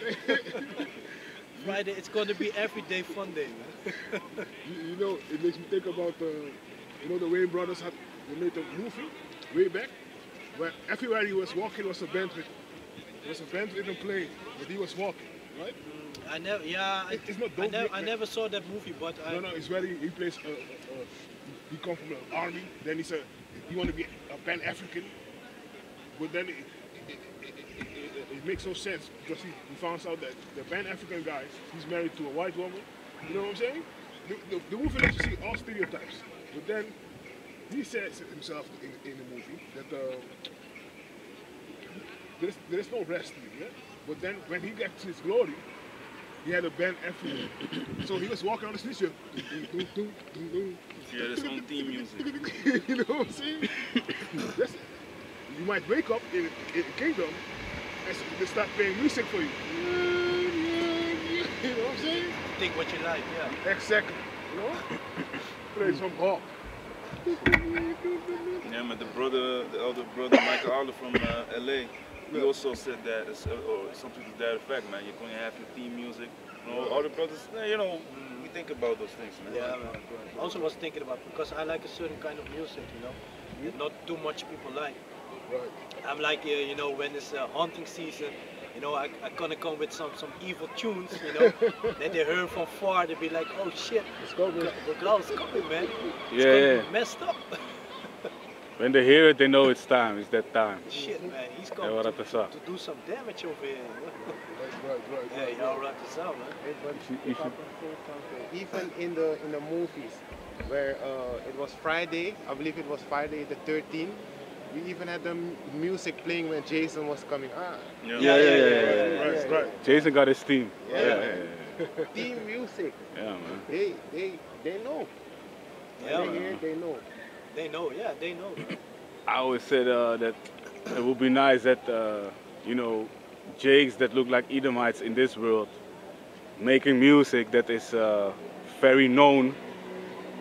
Friday, it's gonna be every day fun day, man. You know, it makes me think about You know the Wayne brothers had they made a movie way back where everywhere he was walking was a band with him playing, but he was walking, right? I never, yeah, It's not I never saw that movie, but No, it's where he plays. He come from the army. Then he want to be a Pan African, but then it makes no sense because he finds out that the Pan African guy he's married to a white woman. You know what I'm saying? The movie lets you see all stereotypes, but then he says himself in the movie that there is no wrestling, yeah? But then when he gets his glory, he had a band African. So he was walking on the streets, Yeah, that's on theme music. you know what I'm saying? You might wake up in Kingdom and they start playing music for you. You know what I'm saying? think what you like, yeah. Exactly. You know? Play some hop. Yeah, but the elder brother Michael Arler from LA, he also said that, or something to that effect, man. You're going to have your theme music. You know, all the brothers, you know, we think about those things, man. Yeah, man. I also was thinking about, because I like a certain kind of music, you know, that not too much people like. Right. I'm like, you know, when it's hunting season, you know, I gonna come with some evil tunes, you know, that they heard from far, they be like, oh shit, the girl's coming, man. It's gonna be messed up. When they hear it, they know it's time. It's that time. Shit, man, he's coming Ja, to do some damage over here. Right. Yeah, y'all rock this out, man. But if I can say something, even in the movies where it was Friday, I believe it was Friday the 13th, we even had the music playing when Jason was coming. Yeah. Right. Jason got his team. Yeah. Team music. Yeah, man. They know. Yeah, When they man. hear, they know. They know, yeah, they know. I always said that it would be nice that, you know, Jakes that look like Edomites in this world making music that is very known.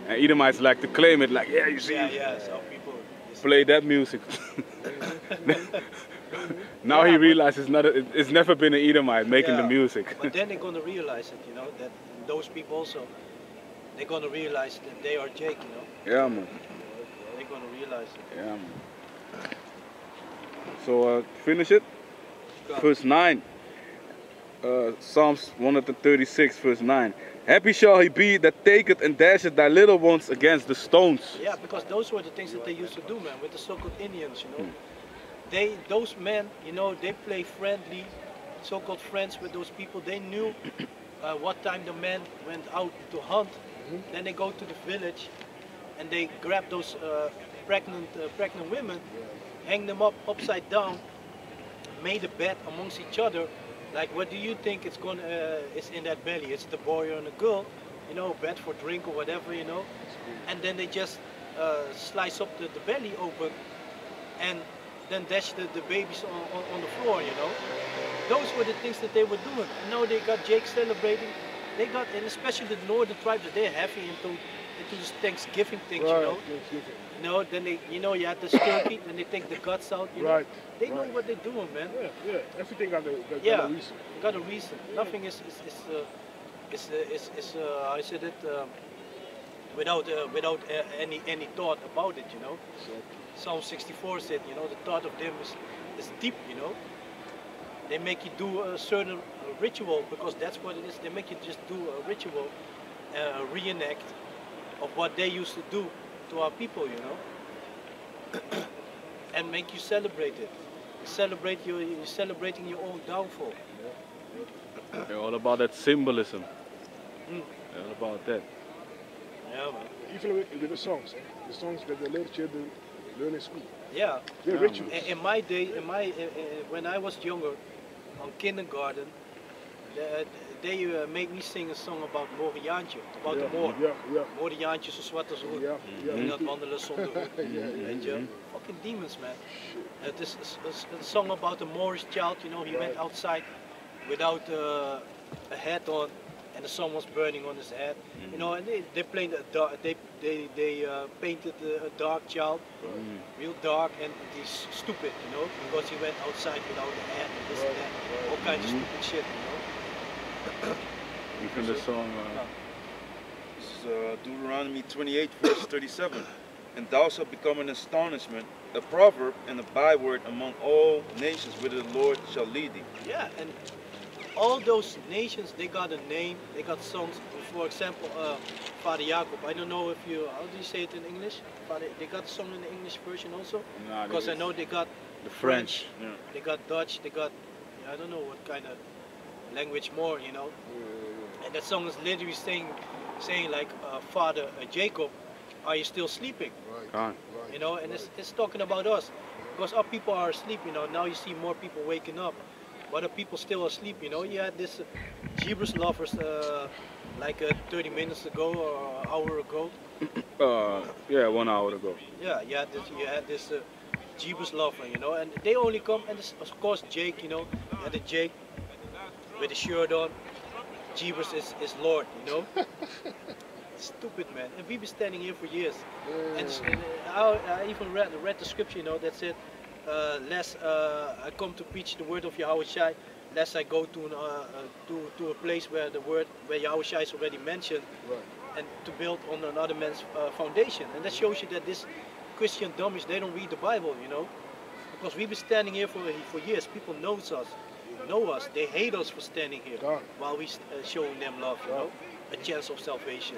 And Edomites like to claim it like, yeah, you see, Yeah, some people. play that music. Now he realizes it's never been an Edomite making the music. But then they're gonna realize it, you know, that those people also, they're gonna realize that they are Jake, you know. Yeah, man. They're gonna realize it. Yeah, man. So finish it. Verse 9. Psalms 136, verse 9. Happy shall he be that taketh and dasheth thy little ones against the stones. Yeah, because those were the things that they used to do, man, with the so-called Indians, you know. Those men, you know, they play friendly, so-called friends with those people. They knew what time the men went out to hunt. Then they go to the village and they grab those pregnant women, hang them up upside down, made a bet amongst each other. Like, what do you think it's in that belly? It's the boy or the girl, you know, bet for drink or whatever, you know. And then they just slice up the belly open and then dash the babies on the floor, you know. Those were the things that they were doing. Now they got Jake celebrating. They got, and especially the northern tribes, they're heavy into this Thanksgiving things, you know. You know, then they, you know, you had the turkey, then they take the guts out, you know. They know what they're doing, man. Yeah. Everything got a reason. Got a reason. Nothing is I said it, without any thought about it, you know. Psalm 64 said, you know, the thought of them is deep, you know. They make you do a certain ritual, because that's what it is. They make you just do a ritual, reenact of what they used to do to our people, you know, and make you celebrate it. You're celebrating your own downfall. They're all about that symbolism. They're all about that. Yeah, man. Even with the songs, the songs that the little children learn in school. Yeah. They're rituals. In my day, when I was younger, on kindergarten, they made me sing a song about Moriaantje, about the Moor. Moriaantje zo zwart als roet. En dat wandelen zonder hoed. Weet je? Fucking demons, man. It is a song about a Moorish child, you know, he went outside without a hat on, and the sun was burning on his head. You know, and they played they painted a dark child, real dark, and he's stupid, you know, because he went outside without a hat and this and that, all kinds of stupid shit, you know. Even the song. This is Deuteronomy 28, verse 37. and thou shalt become an astonishment, a proverb and a byword among all nations whither the Lord shall lead thee. Yeah, and all those nations, they got a name, they got songs. For example, Father Jacob. I don't know if you, how do you say it in English? Father, they got a song in the English version also? Nah, Because I know they got the French. Yeah. they got Dutch, they got, I don't know what kind of language more, you know. And that song is literally saying like, Father Jacob, are you still sleeping? Right. Gone. Right. You know, and it's talking about us. Because our people are asleep, you know. Now you see more people waking up. But the people still asleep, you know. You had this Jeebus lovers like 30 minutes ago or an hour ago. Yeah, 1 hour ago. Yeah, you had this Jeebus lover, you know. And they only come, and this, of course Jake, you know. You had the Jake with the shirt on. Jeebus is Lord, you know. Stupid, man. And we've been standing here for years. And I even read the scripture, you know, that said, lest I come to preach the word of Yahushua, lest I go to a place where Yahushua is already mentioned, Right. and to build on another man's foundation. And that shows you that this Christian dummies, they don't read the Bible, you know, because we've been standing here for years. People know us. They hate us for standing here God. while we showing them love, you know, a chance of salvation,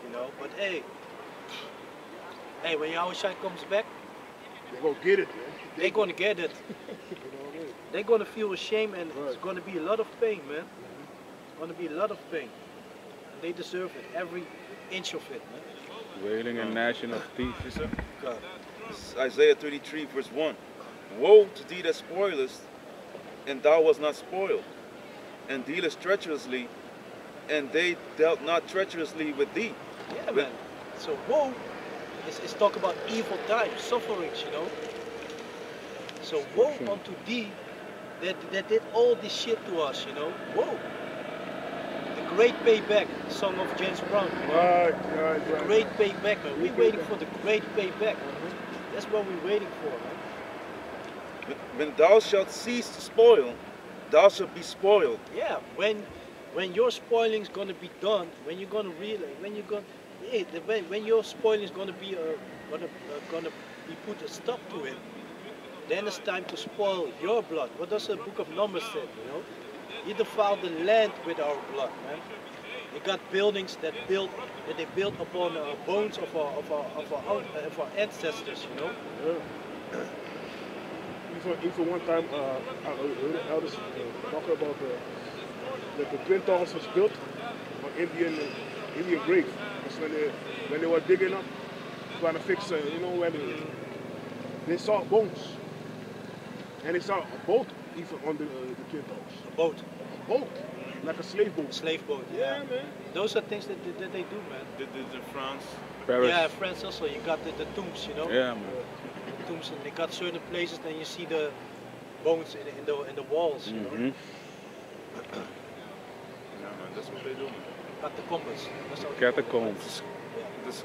you know. But hey, when Yahushua comes back, They go get it, man. they're gonna get it. You know what I mean? They're gonna feel ashamed, and it's Right. gonna be a lot of pain, man. It's gonna be a lot of pain. And they deserve it, every inch of it, man. Wailing and gnashing of teeth. Yes, sir. God. It's Isaiah 33 verse 1. Woe to thee that spoilest, and thou wast not spoiled, and dealest treacherously, and they dealt not treacherously with thee. Yeah, man. So woe is talk about evil times, sufferings, you know. So woe unto thee that did all this shit to us, you know. Woe. The great payback, song of James Brown, you know. Right. Great payback, man. We're waiting for the great payback. That's what we're waiting for, man. When thou shalt cease to spoil, thou shalt be spoiled. Yeah, when your spoiling is gonna be done, when you're gonna realize, when your spoiling is gonna be gonna be put a stop to it, then it's time to spoil your blood. What does the book of Numbers say? You know, you defile the land with our blood, man. You got buildings that they built upon bones of our ancestors, you know. Yeah. Even one time, I heard elders talking about that the Twin Towers was built on Indian grave. Because when they were digging up, trying to fix, you know, when they saw bones, and they saw a boat even on the Twin Towers. A boat, A boat, like a slave boat. slave boat. Yeah, Yeah, man. those are things that they do, man. Did in France. Paris. Yeah, France also. You got the tombs, you know. Yeah, man. Tombs, and they got certain places. Then you see the bones in the walls, you know. Mhm. Yeah, man, that's what they do. Catacombs. That's how they Catacombs. This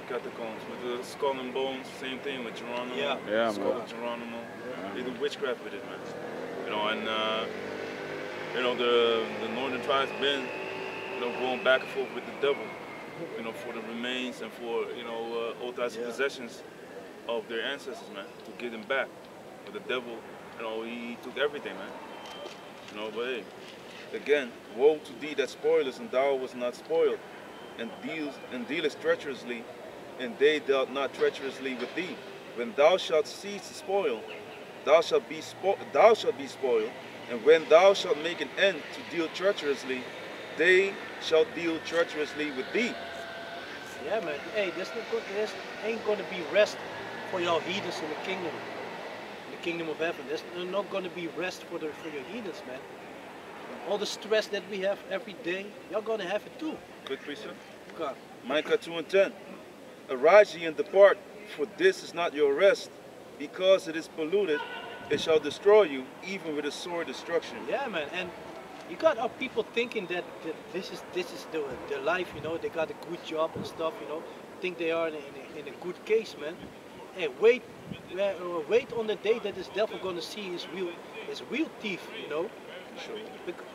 catacombs with the skull and bones, same thing with Geronimo. Yeah. Yeah, Skull man. of Geronimo. They do witchcraft with it, man. You know, and you know the northern tribes been, you know, going back and forth with the devil, you know, for the remains and for, you know, authorized Yeah. possessions of their ancestors, man, to get them back. But the devil, you know, he took everything, man. You know, but hey, again, woe to thee that spoilest, and thou was not spoiled, and dealest treacherously, and they dealt not treacherously with thee. When thou shalt cease to spoil, thou shalt be spoiled, and when thou shalt make an end to deal treacherously, they shall deal treacherously with thee. Yeah, man. Hey, there's ain't gonna be rest for your heathens in the kingdom of heaven. There's not gonna be rest for your heathens, man. All the stress that we have every day, you're gonna have it too. Quick precept. God. Micah 2:10. Arise ye and depart, for this is not your rest. Because it is polluted, it shall destroy you, even with a sore destruction. Yeah, man. And you got our people thinking that this is the life, you know. They got a good job and stuff, you know. Think they are in a good case, man. Hey, wait on the day that this devil gonna see his real teeth, you know.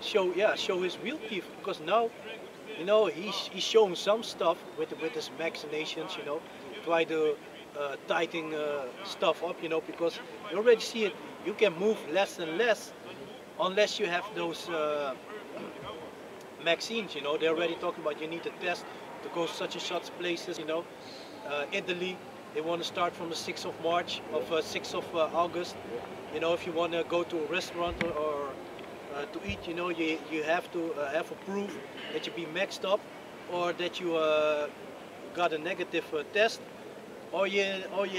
Show his real teeth, because now, you know, he's showing some stuff with his machinations, you know. try to tighten stuff up, you know, because you already see it. You can move less and less unless you have those vaccines, you know. They're already talking about you need a test to go such and such places, you know. Italy, they want to start from the 6th of March, of 6th of August. You know, if you want to go to a restaurant or to eat, you know, you have to have a proof that you be maxed up or that you got a negative test or you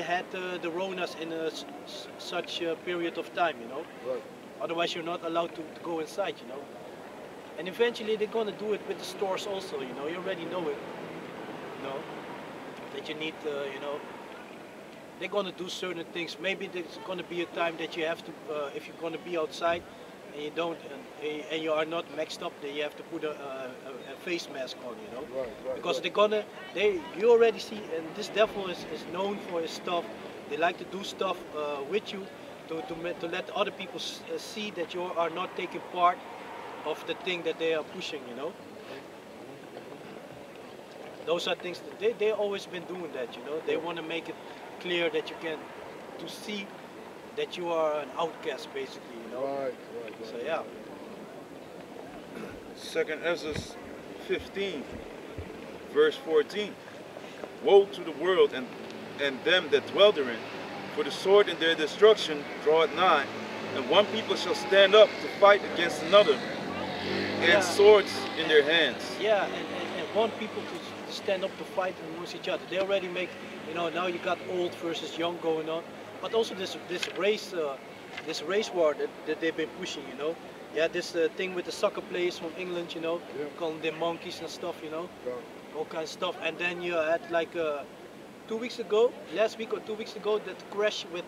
had the Ronas in such a period of time, you know. Right. Otherwise, you're not allowed to go inside, you know. And eventually, they're gonna do it with the stores also, you know. You already know it, you know, that you need, you know. They're gonna do certain things. Maybe there's gonna be a time that you have to, if you're gonna be outside and you don't, and you are not maxed up, then you have to put a face mask on, you know. Right. Because they're gonna, you already see, and this devil is known for his stuff. They like to do stuff with you to let other people see that you are not taking part of the thing that they are pushing, you know. Those are things that they always been doing that, you know. They want to make it clear that you can, to see that you are an outcast, basically, you know. Right. So yeah. 2nd Ezra 15, verse 14. Woe to the world and them that dwell therein, for the sword in their destruction draweth nigh, and one people shall stand up to fight against another, and swords in their hands. Yeah, and want people to stand up to fight amongst each other. They already make, you know, now you got old versus young going on, but also this race war that they've been pushing, you know. Yeah, this thing with the soccer players from England, you know, calling them monkeys and stuff, you know, all kinds of stuff. And then you had like 2 weeks ago, last week or 2 weeks ago, that crash with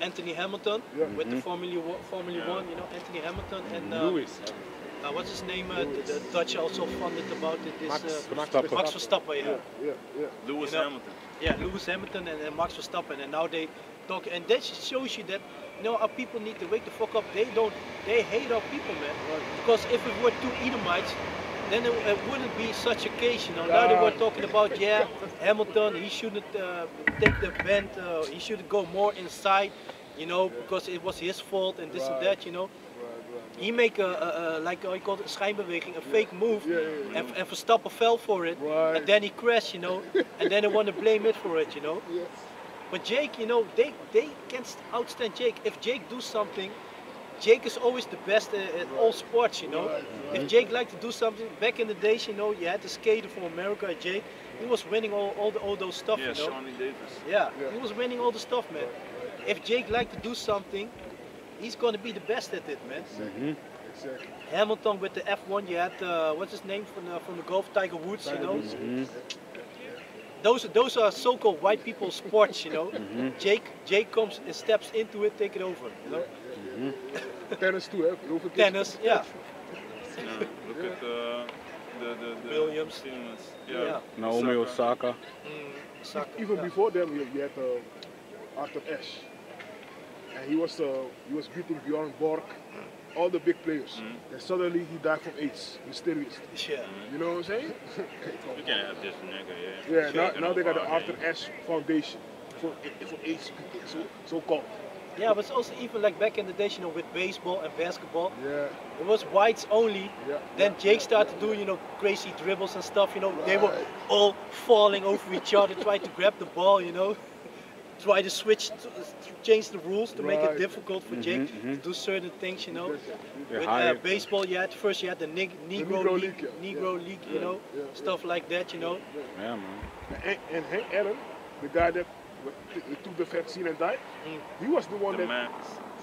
Anthony Hamilton with the Formula One, you know, Anthony Hamilton and Lewis. what's his name? The Dutch also funded about it. This Max Verstappen, Yeah. Lewis You know, Hamilton. yeah, Lewis Hamilton and Max Verstappen, and now they talk, and that shows you that, you know, our people need to wake the fuck up. They hate our people, man. Because if it were two Edomites, then it wouldn't be such a case, you know. Now they were talking about, Hamilton, he shouldn't take the bend, he should go more inside, you know, because it was his fault and this and that, you know. He make like how you call it, a schijnbeweging, a fake move, and Verstappen fell for it, and then he crashed, you know, and then they want to blame it for it, you know. But Jake, you know, they can't outstand Jake. If Jake do something, Jake is always the best at all sports, you know. If Jake liked to do something, back in the days, you know, you had the skater from America, Jake. He was winning all those stuff, you know. Shawnee Davis. Yeah, he was winning all the stuff, man. If Jake liked to do something, he's going to be the best at it, man. Exactly. Hamilton with the F1, you had what's his name from the golf, Tiger Woods, you know. Those are so-called white people sports, you know. Jake comes and steps into it, take it over, you know. Tennis too, eh? Tennis, yeah. Look at the Williams. Yeah. Naomi Osaka. Even before them, you had Arthur Ashe, and he was beating Bjorn Borg, all the big players. And suddenly he died from AIDS, mysteriously. Yeah. You know what I'm saying? You can't have this nigga, Now they got the Arthur Ashe Foundation for AIDS, so called. Yeah, but it's also even like back in the days, you know, with baseball and basketball. Yeah. It was whites only. Then Jake started to do, you know, crazy dribbles and stuff, you know. They were all falling over each other, trying to grab the ball, you know. Try to change the rules to make it difficult for Jake to do certain things, you know. With baseball, you had the Negro League, you know, stuff like that, you know. Yeah, man. And Hank Aaron, the guy that took the vaccine and died, he was the one that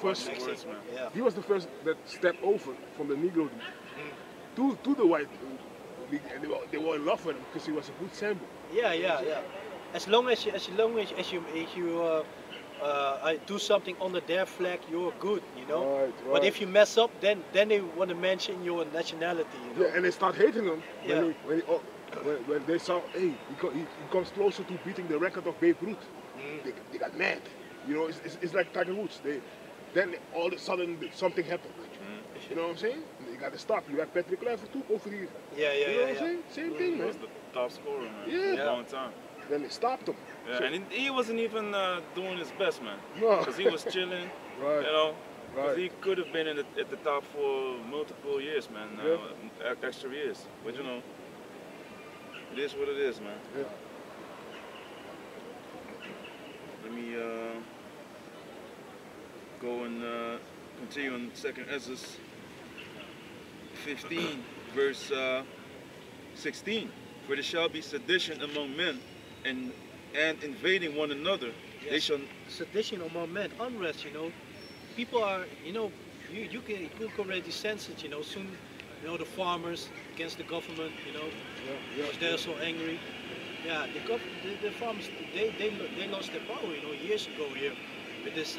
first. He was the first that stepped over from the Negro League to the white league, and they were in love with him because he was a good sample. Yeah. As long as you do something under their flag, you're good, you know. Right. But if you mess up, then they want to mention your nationality. You know? Yeah, and they start hating him when they saw, hey, he comes closer to beating the record of Babe Ruth. They got mad. You know, it's like Tiger Woods. Then all of a sudden something happened. You know what I'm saying? You got to stop. You got Patrick Kluivert too over here. Yeah. You know what I'm saying? Same thing, man. He was the top scorer, man. Yeah. For a long time. then they stopped him. Yeah, So- and he wasn't even doing his best, man. No. Because he was chilling, Right. you know. Because Right. he could have been at the top for multiple years, man. Extra years. But you know, it is what it is, man. Yeah. Let me go and continue on 2nd Ezra 15, verse 16. For there shall be sedition among men, and invading one another. They Yes. shall. Sedition among men, unrest, you know. People are, you know, you can already sense it, you know. Soon, you know, the farmers against the government, you know, because they're so angry. Yeah, the farmers, they lost their power, you know, years ago here with this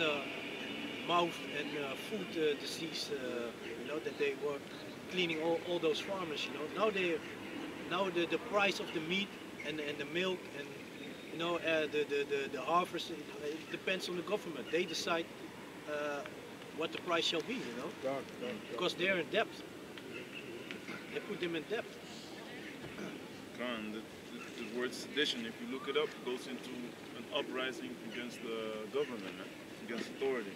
mouth and food disease, you know, that they were cleaning all those farmers, you know. Now the price of the meat and the milk and you know the harvest, it depends on the government. They decide what the price shall be, you know, because they're in debt. They put them in debt. Khan, the word sedition, if you look it up, goes into an uprising against the government, man, against authority.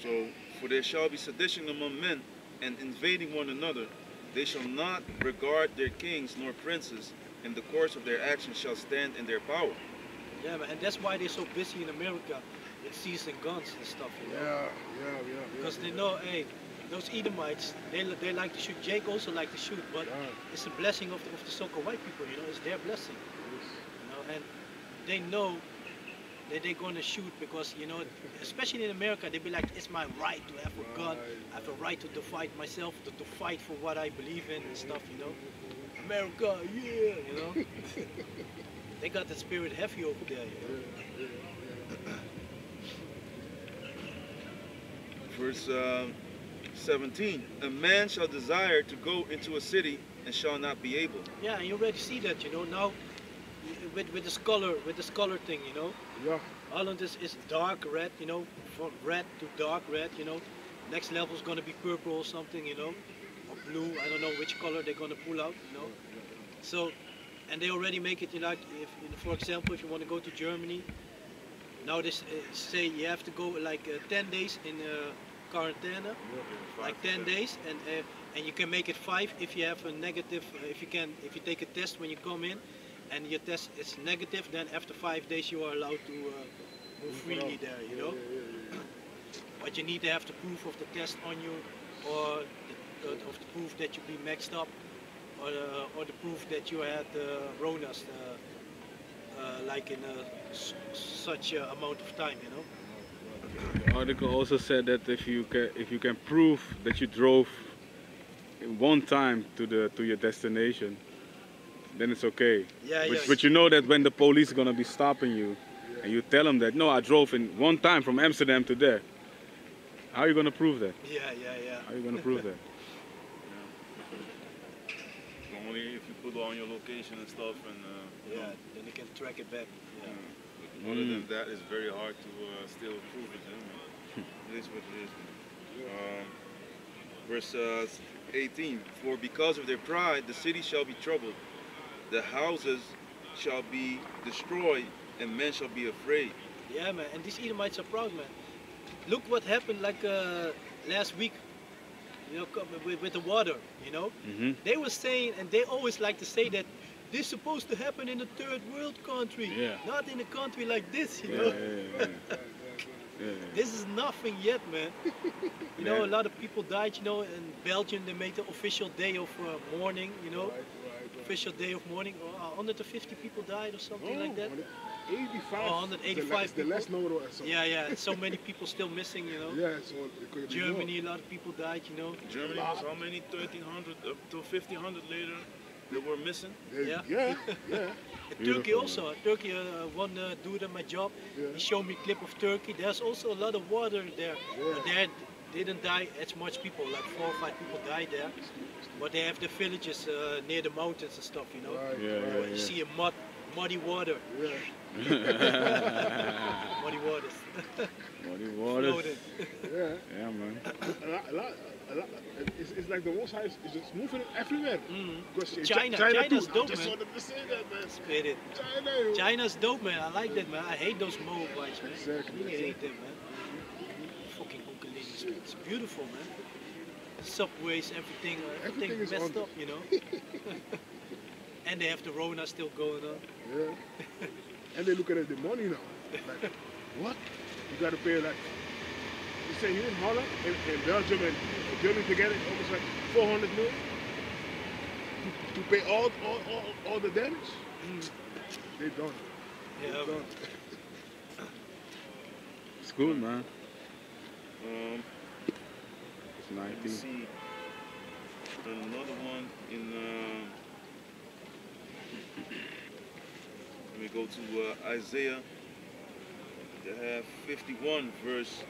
So, for there shall be sedition among men, and invading one another. They shall not regard their kings nor princes, and the course of their actions shall stand in their power. Yeah, man, and that's why they're so busy in America with seizing guns and stuff, you know. Yeah. Because they know, hey, those Edomites, they like to shoot. Jake also like to shoot, but it's a blessing of the so-called white people, you know. It's their blessing, you know. And they know that they're going to shoot because, you know, especially in America, they be like, it's my right to have a gun. I have a right to fight myself, to fight for what I believe in and stuff, you know. America, yeah, you know. They got the spirit heavy over there, you know. Verse 17, a man shall desire to go into a city and shall not be able. Yeah, and you already see that, you know, now with the scholar thing, you know. Yeah. Holland is dark red, you know, from red to dark red, you know. Next level is gonna be purple or something, you know, or blue. I don't know which color they're gonna pull out, you know. So, and they already make it, you know, like if, for example, if you want to go to Germany, now they say you have to go like 10 days in quarantine, like 10 days, and you can make it 5 if you have a negative. If you take a test when you come in, and your test is negative, then after 5 days you are allowed to move freely there, you know. But you need to have the proof of the test on you, or of the proof that you be maxed up, or the proof that you had Ronas, like in such amount of time, you know. The article also said that if you can prove that you drove one time to your destination, then it's okay. Yeah, But you know that when the police are gonna be stopping you, and you tell them that no, I drove in one time from Amsterdam to there. How are you gonna prove that? Yeah. How are you gonna prove that? Only if you put on your location and stuff, and you know, then you can track it back. Yeah. other than that, it's very hard to still prove it. It is what it is. Verse 18, for because of their pride, the city shall be troubled, the houses shall be destroyed, and men shall be afraid. Yeah, man, and these Edomites are proud, man. Look what happened like last week, you know, with the water, you know. They were saying, and they always like to say that this is supposed to happen in a third world country, not in a country like this, you know. This is nothing yet, man. You know, a lot of people died, you know. In Belgium, they made the official day of mourning, you know. Official day of mourning. 150 people died or something like that. 185. 185 the less known. Yeah. So many people still missing, you know. Yeah, so it could be Germany, more. a lot of people died, you know. Germany was how many? 1,300 up to 1,500 later. They were missing. Yeah. Turkey also. Turkey, one dude at my job, he showed me a clip of Turkey. There's also a lot of water there. But there didn't die as much people, like 4 or 5 people died there. But they have the villages near the mountains and stuff, you know. You see a muddy water. Muddy waters. Muddy waters. Floating. Yeah, man. A lot a lot, it's like the Most High is just moving everywhere. Because China's too. dope, I just man. wanted to say that, man. Spirit. China, yo. China's dope, man. I like that, man. I hate those Moabites, man. Exactly, I really hate them, man. Fucking ukuleles, man. It's beautiful, man. Subways, everything Everything is messed on. up, you know. And they have the Rona still going on. Yeah. And they look at the money now. Like, what? You got to pay like, you say here in Holland, in Belgium and Germany together, almost like 400 million to pay all the damage. They done. Yeah, They done. It's good, man. It's Let me 19. see another one in. Let me go to Isaiah. They have 51 verse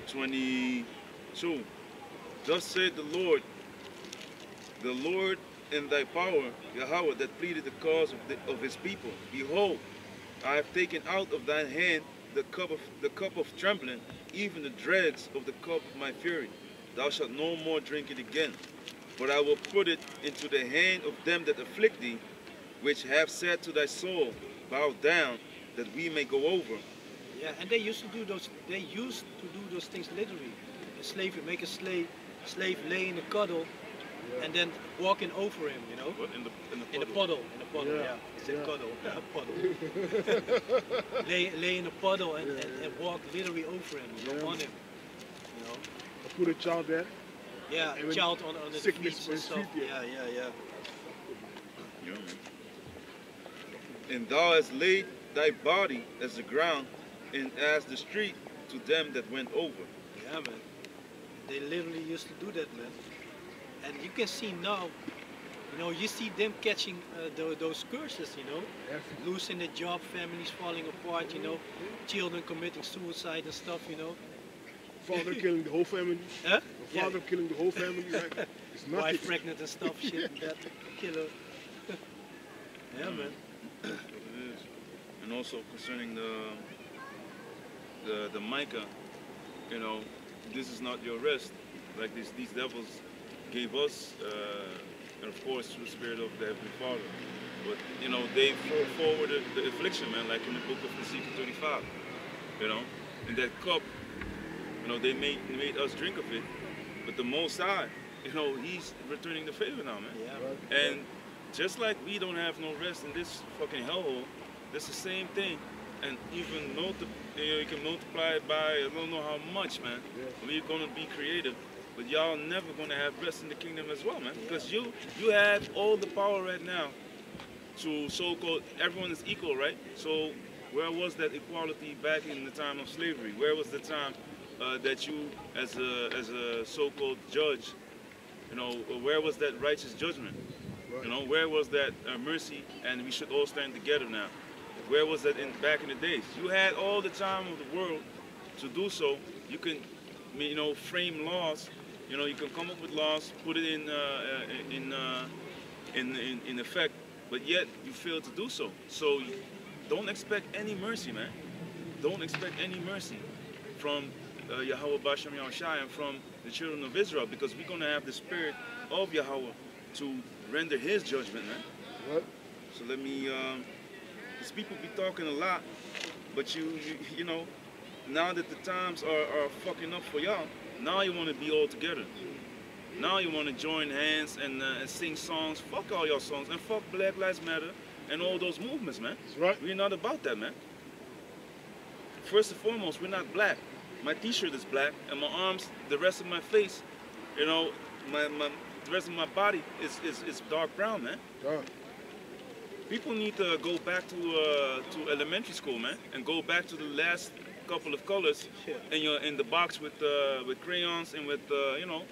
22. Thus said the Lord in thy power, Yahweh, that pleaded the cause of his people. Behold, I have taken out of thine hand the cup of trembling, even the dregs of the cup of my fury. Thou shalt no more drink it again, but I will put it into the hand of them that afflict thee, which have said to thy soul, bow down, that we may go over. yeah. And they used to do those. They used to do those things literally. A slave would make a slave lay in a cuddle, and then walking over him, you know. What in the puddle. Yeah. Yeah. He said Yeah. cuddle, puddle. lay in a puddle and walk literally over him, you know, Yeah. on him. You know. I put a child there. Yeah, And when child on the sickness feet for and his stuff. feet, Yeah, yeah. yeah. Yeah, man. And thou hast laid thy body as the ground, and as the street to them that went over. Yeah, man. They literally used to do that, man. And you can see now, you know, you see them catching those curses, you know, losing their job, families falling apart, you know, children committing suicide and stuff, you know. Father killing the whole family. Huh? The father killing the whole family. Like, it's nothing. Wife pregnant and stuff, shit, and that killer. Yeah, man. It is. And also concerning the Micah, you know, this is not your rest. Like these devils gave us, and of course through the spirit of the Heavenly Father. But you know, they forwarded the affliction, man, like in the book of Ezekiel 35. You know, in that cup, you know, they made us drink of it. But the Most High, you know, He's returning the favor now, man. Yeah. And just like we don't have no rest in this fucking hellhole, that's the same thing. And even you can multiply it by I don't know how much, man. We're gonna be creative, but y'all never gonna have rest in the kingdom as well, man. Because you have all the power right now to so-called everyone is equal, right? So where was that equality back in the time of slavery? Where was the time that you, as a so-called judge, you know, where was that righteous judgment? You know, where was that mercy? And we should all stand together now. Where was that back in the days? You had all the time of the world to do so. You can, you know, frame laws. You know, you can come up with laws, put it in effect, but yet you fail to do so. So don't expect any mercy, man. Don't expect any mercy from Yahweh Bashem Yahushai and from the children of Israel, because we're going to have the spirit of Yahweh to render His judgment, man. What? So let me. These people be talking a lot, but you know, now that the times are fucking up for y'all, now you want to be all together. Now you want to join hands and sing songs. Fuck all your songs and fuck Black Lives Matter and all those movements, man. That's right. We're not about that, man. First and foremost, we're not black. My T-shirt is black, and my arms, the rest of my face, you know, the rest of my body is dark brown, man. God. People need to go back to elementary school, man, and go back to the last couple of colors in the box with crayons and with you know,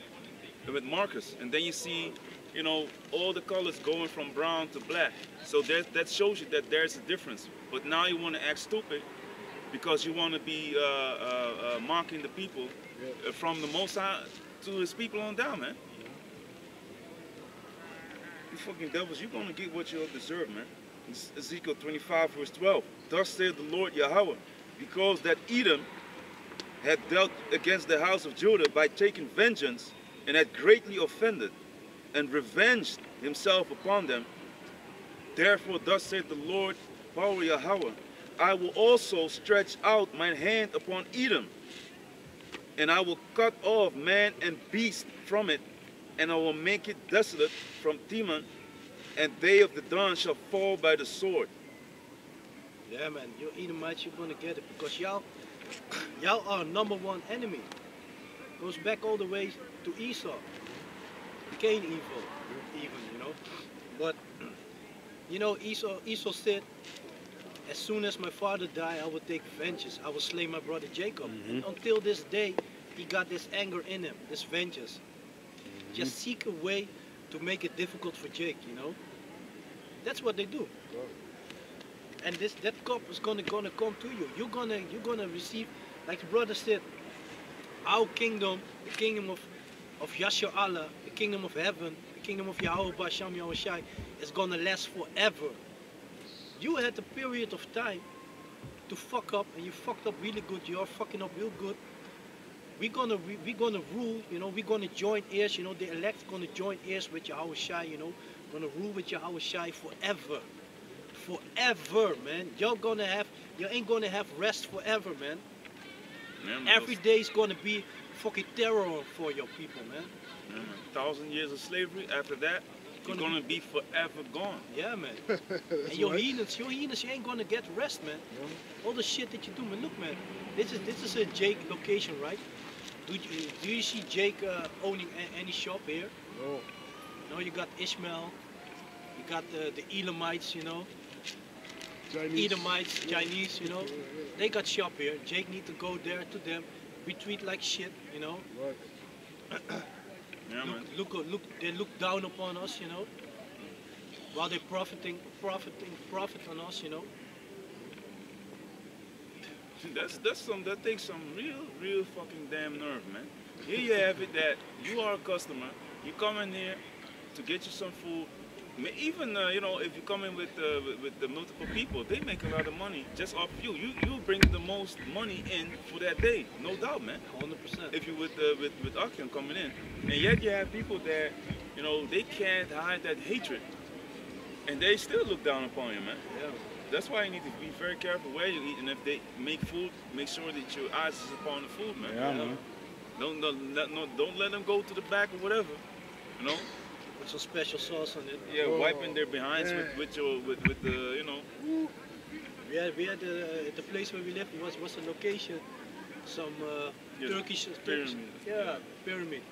with markers, and then you see, you know, all the colors going from brown to black. So that shows you that there's a difference. But now you want to act stupid because you want to be mocking the people from the Most High to His people on down, man. You fucking devils, you're going to get what you deserve, man. It's Ezekiel 25 verse 12. Thus saith the Lord Yahweh, because that Edom had dealt against the house of Judah by taking vengeance, and had greatly offended, and revenged himself upon them. Therefore thus saith the Lord, Power Yahweh, I will also stretch out mine hand upon Edom, and I will cut off man and beast from it, and I will make it desolate from Teman, and they of the dawn shall fall by the sword. Yeah, man, you Edomites, you're gonna get it because y'all are number one enemy. Goes back all the way to Esau. Cain even, you know. But you know, Esau said, as soon as my father died, I will take vengeance. I will slay my brother Jacob. And until this day, he got this anger in him, this vengeance. Just seek a way to make it difficult for Jake, you know. That's what they do. And that cup is gonna come to you. You're gonna receive, like the brother said, our kingdom, the kingdom of Yahshua Allah, the kingdom of heaven, the kingdom of Yahweh Basham Yahushai is gonna last forever. You had a period of time to fuck up, and you fucked up really good. You are fucking up real good. We're gonna rule, you know. We're gonna join heirs, you know. The elect gonna join heirs with Yahushai, you know. Gonna rule with Yahushai forever, forever, man. You ain't gonna have rest forever, man. Every day is gonna be fucking terror for your people, man. 1,000 years of slavery. After that, you're gonna be forever gone. Yeah, man. And your heathens, you ain't gonna get rest, man. All the shit that you do, man. Look, man, this is a Jake location, right? Do you see Jake owning any shop here? No. No, you got Ishmael, you got the Elamites, you know. Chinese. Edomites, Chinese, you know. They got shop here. Jake need to go there to them. We treat like shit, you know. Right. Yeah, man. They look down upon us, you know. While they profit on us, you know. That takes some real fucking damn nerve, man. Here you have it that you are a customer. You come in here to get you some food. Even you know, if you come in with the multiple people, they make a lot of money just off you. You bring the most money in for that day, no doubt, man. 100%. If you with Akim coming in, and yet you have people that, you know, they can't hide that hatred, and they still look down upon you, man. Yeah. That's why you need to be very careful where you eat, and if they make food, make sure that your eyes is upon the food, man. Yeah, man. Don't let them go to the back or whatever, you know. With some special sauce on it. Yeah, wiping their behinds with the, you know. We had the place where we lived was a location, some Turkish pyramid. Yeah, pyramid.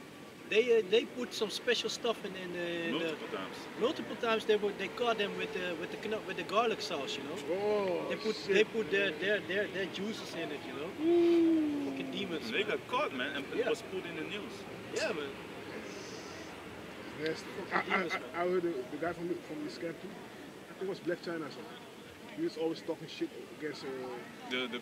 They put some special stuff in Multiple times. multiple times they caught them with the garlic sauce, you know. Oh, They put their juices in it, you know. Fucking demons. And they man. got caught, man, and it was put in the news. Yeah, man. Yes. I heard the guy from this camp too. I think it was Black China or something. He was always talking shit against The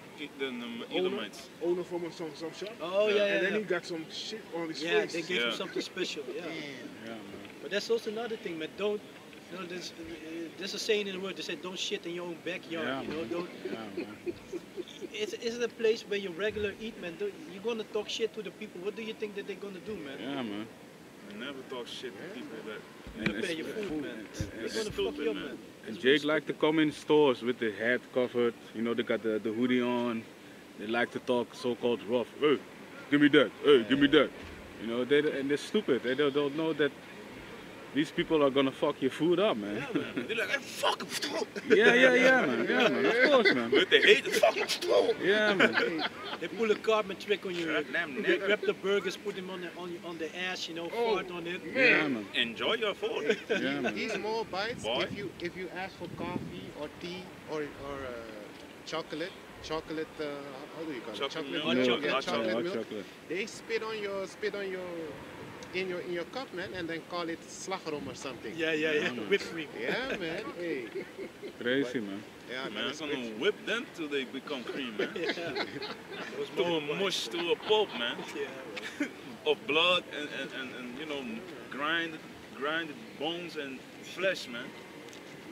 Edomites. owner from some shop. Oh yeah, And then he got some shit on his yeah, face. they gave him something special. Yeah. Yeah, man. But that's also another thing, man. Don't. You know, there's a saying in the word. They say, "Don't shit in your own backyard." Yeah, you know, man. don't. Yeah, man. It's a place where you regular eat, man. You're gonna talk shit to the people. What do you think that they're gonna do, man? Yeah, man. I never talk shit to people that. Prepare your food, man. They're gonna fuck you up, man. And Jake like to come in stores with the head covered. You know, they got the hoodie on. They like to talk so-called rough. Hey, give me that. Hey, give me that. You know, and they're stupid. They don't know that these people are gonna fuck your food up, man. Yeah, man. They're like, hey, fuck him. yeah, man. Yeah, man. Of course, man. But they hate the fucking throat. Yeah, man. They pull a Cartman trick on you. Damn, They grab the burgers, put them on the ass, you know, fart on it. Yeah, man. Enjoy your food. Yeah, man. These more bites, Boy. if you ask for coffee or tea or chocolate, how do you call it? Chocolate milk. Hot chocolate. Yeah, Hot chocolate milk. chocolate. They spit on your cup, man, and then call it slagroom or something. Yeah. Whipped cream. Yeah, man. Hey. Crazy, man. Yeah, Man, man. it's gonna whip them till they become cream, man. Yeah. It was To a more mush, to a pulp, man. Yeah. Of blood and you know, grinded bones and flesh, man.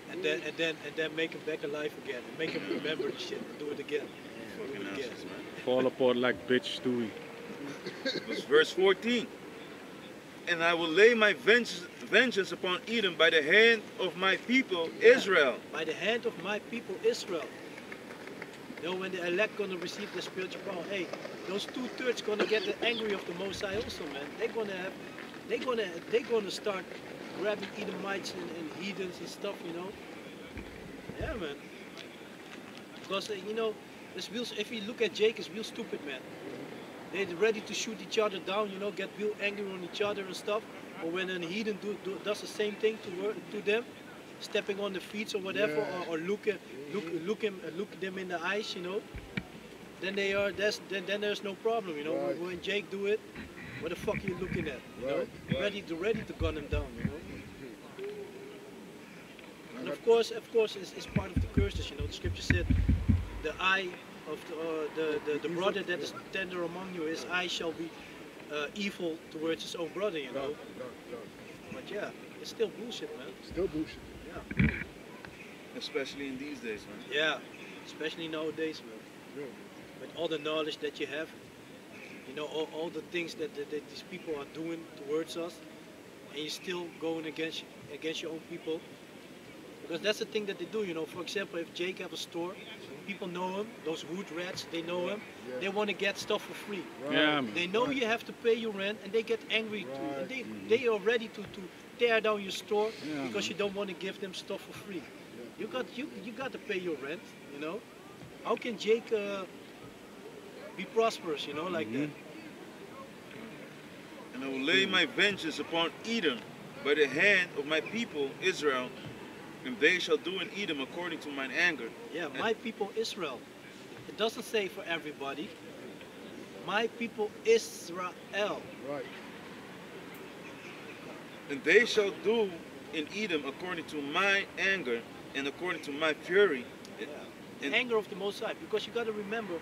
And then make him back alive again. And make him remember the shit and do it again. Fucking Do it again. asses, man. Fall apart like bitch Stewie. Verse 14. And I will lay my vengeance upon Edom by the hand of my people Israel. By the hand of my people Israel. You know, when the elect gonna receive the spiritual power, hey, those 2/3 gonna get angry of the Most High also, man. They're gonna start grabbing Edomites and heathens and stuff, you know. Yeah, man. Because you know, if you look at Jake, it's real stupid, man. They're ready to shoot each other down, you know, get real angry on each other and stuff. Or when a heathen does the same thing to them, stepping on the feet or whatever, or look them in the eyes, you know, then there's no problem, you know. Right. When Jake do it, what the fuck are you looking at, you know? Ready to gun him down, you know. And of course, it's part of the curses, you know. The scripture said, the eye of the brother that is tender among you, his eye shall be evil towards his own brother, you know. But yeah, it's still bullshit, man. Still bullshit. Yeah. Especially in these days, man. Yeah, especially nowadays, man. Yeah. With all the knowledge that you have, you know, all the things that these people are doing towards us, and you're still going against your own people. Because that's the thing that they do, you know. For example, if Jake have a store, people know him, those wood rats, they know him, they want to get stuff for free. Right. Yeah, man. They know you have to pay your rent, and they get angry too. And they are ready to tear down your store because you don't want to give them stuff for free. You got to pay your rent, you know. How can Jake be prosperous, you know, like that? And I will lay my vengeance upon Edom by the hand of my people Israel, and they shall do in Edom according to mine anger. Yeah, my people Israel. It doesn't say for everybody. My people Israel. Right. And they shall do in Edom according to my anger and according to my fury. The anger of the Most High. Because you got to remember,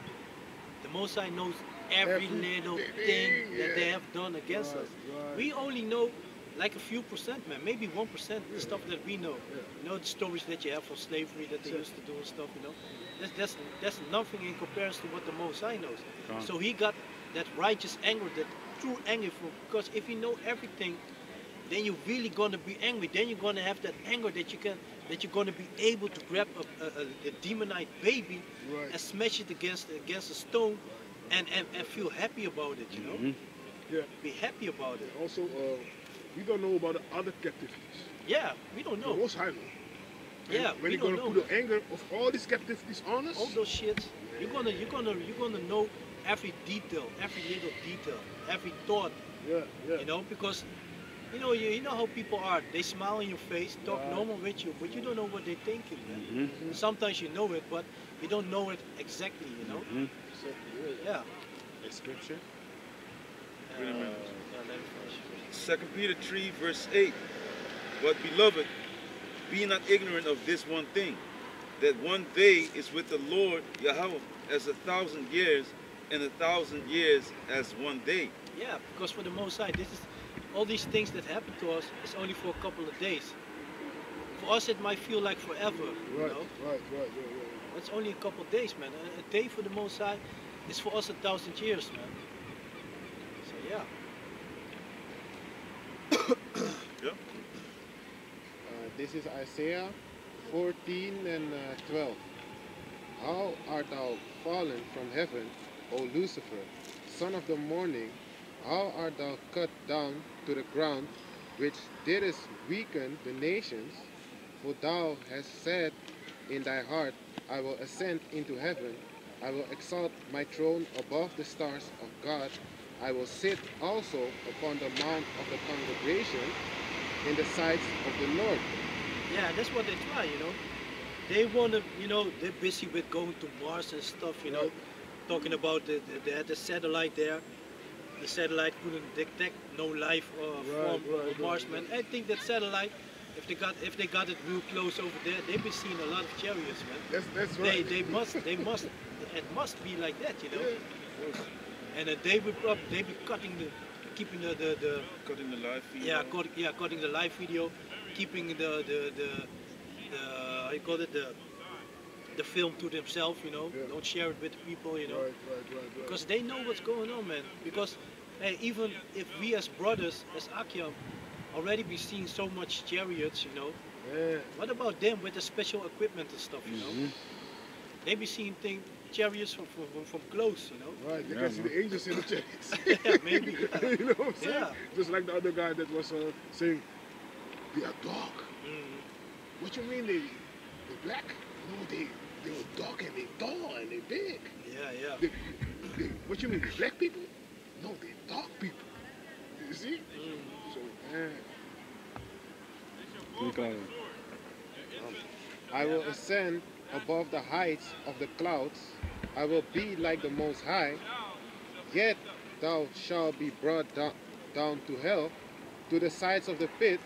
the Most High knows every little thing that they have done against us. Right. We only know like a few percent, man, maybe 1% the stuff that we know. You know, the stories that you have from slavery that they used to do and stuff, you know. That's nothing in comparison to what the Most High knows. So he got that righteous anger, that true anger, because if you know everything, then you're really gonna be angry. Then you're gonna have that anger that you're gonna be able to grab a demonite baby and smash it against a stone and feel happy about it, you know. Yeah. Be happy about it. Also, we don't know about the other captivities. Yeah, we don't know. The Most High know. Yeah, when we you're don't gonna know. put the anger of all these captivities on us, All those shits, you're gonna know every detail, every little detail, every thought. yeah. You know, because you know how people are. They smile in your face, talk normal with you, but you don't know what they're thinking, man. Sometimes you know it, but you don't know it exactly, you know. So, Yeah. A scripture. Wait a minute. Yeah, let me finish. 2 Peter 3 verse 8. But beloved, be not ignorant of this one thing, that one day is with the Lord Yahweh as 1,000 years, and 1,000 years as one day. Yeah, because for the Most High, all these things that happen to us is only for a couple of days. For us, it might feel like forever, you know. Right. It's only a couple of days, man. A day for the Most High is for us 1,000 years, man. So yeah. This is Isaiah 14 and 12. How art thou fallen from heaven, O Lucifer, son of the morning? How art thou cut down to the ground, which didst weaken the nations? For thou hast said in thy heart, I will ascend into heaven. I will exalt my throne above the stars of God. I will sit also upon the mount of the congregation in the sights of the Lord. Yeah, that's what they try, you know. They want to, you know, they're busy with going to Mars and stuff, you know. Talking about they had the satellite there. The satellite couldn't detect no life form of Mars, man. I think that satellite, if they got it real close over there, they've been seeing a lot of chariots, man. That's right. They must, it must be like that, you know. And they be keeping the Cutting the live feed. cutting the live video, keeping the how you call it, the film to themselves, you know. Yeah. Don't share it with the people, you know. Right. Because they know what's going on, man. Because hey, even if we as brothers, as Akyam, already be seeing so much chariots, you know. Yeah. What about them with the special equipment and stuff, you know? They be seeing chariots from close, you know. Right, they Yeah, can see man. the angels in the chariots. Yeah, maybe. Yeah. You know what I'm saying? Yeah. Just like the other guy that was saying, they are dark. Mm. What you mean they black? No, they were dark and they tall and they big. Yeah. What you mean, they black people? No, they dark people. You see? Mm. So, man. Klaar. I will ascend above the heights of the clouds. I will be like the Most High. Yet thou shalt be brought down to hell, to the sides of the pit.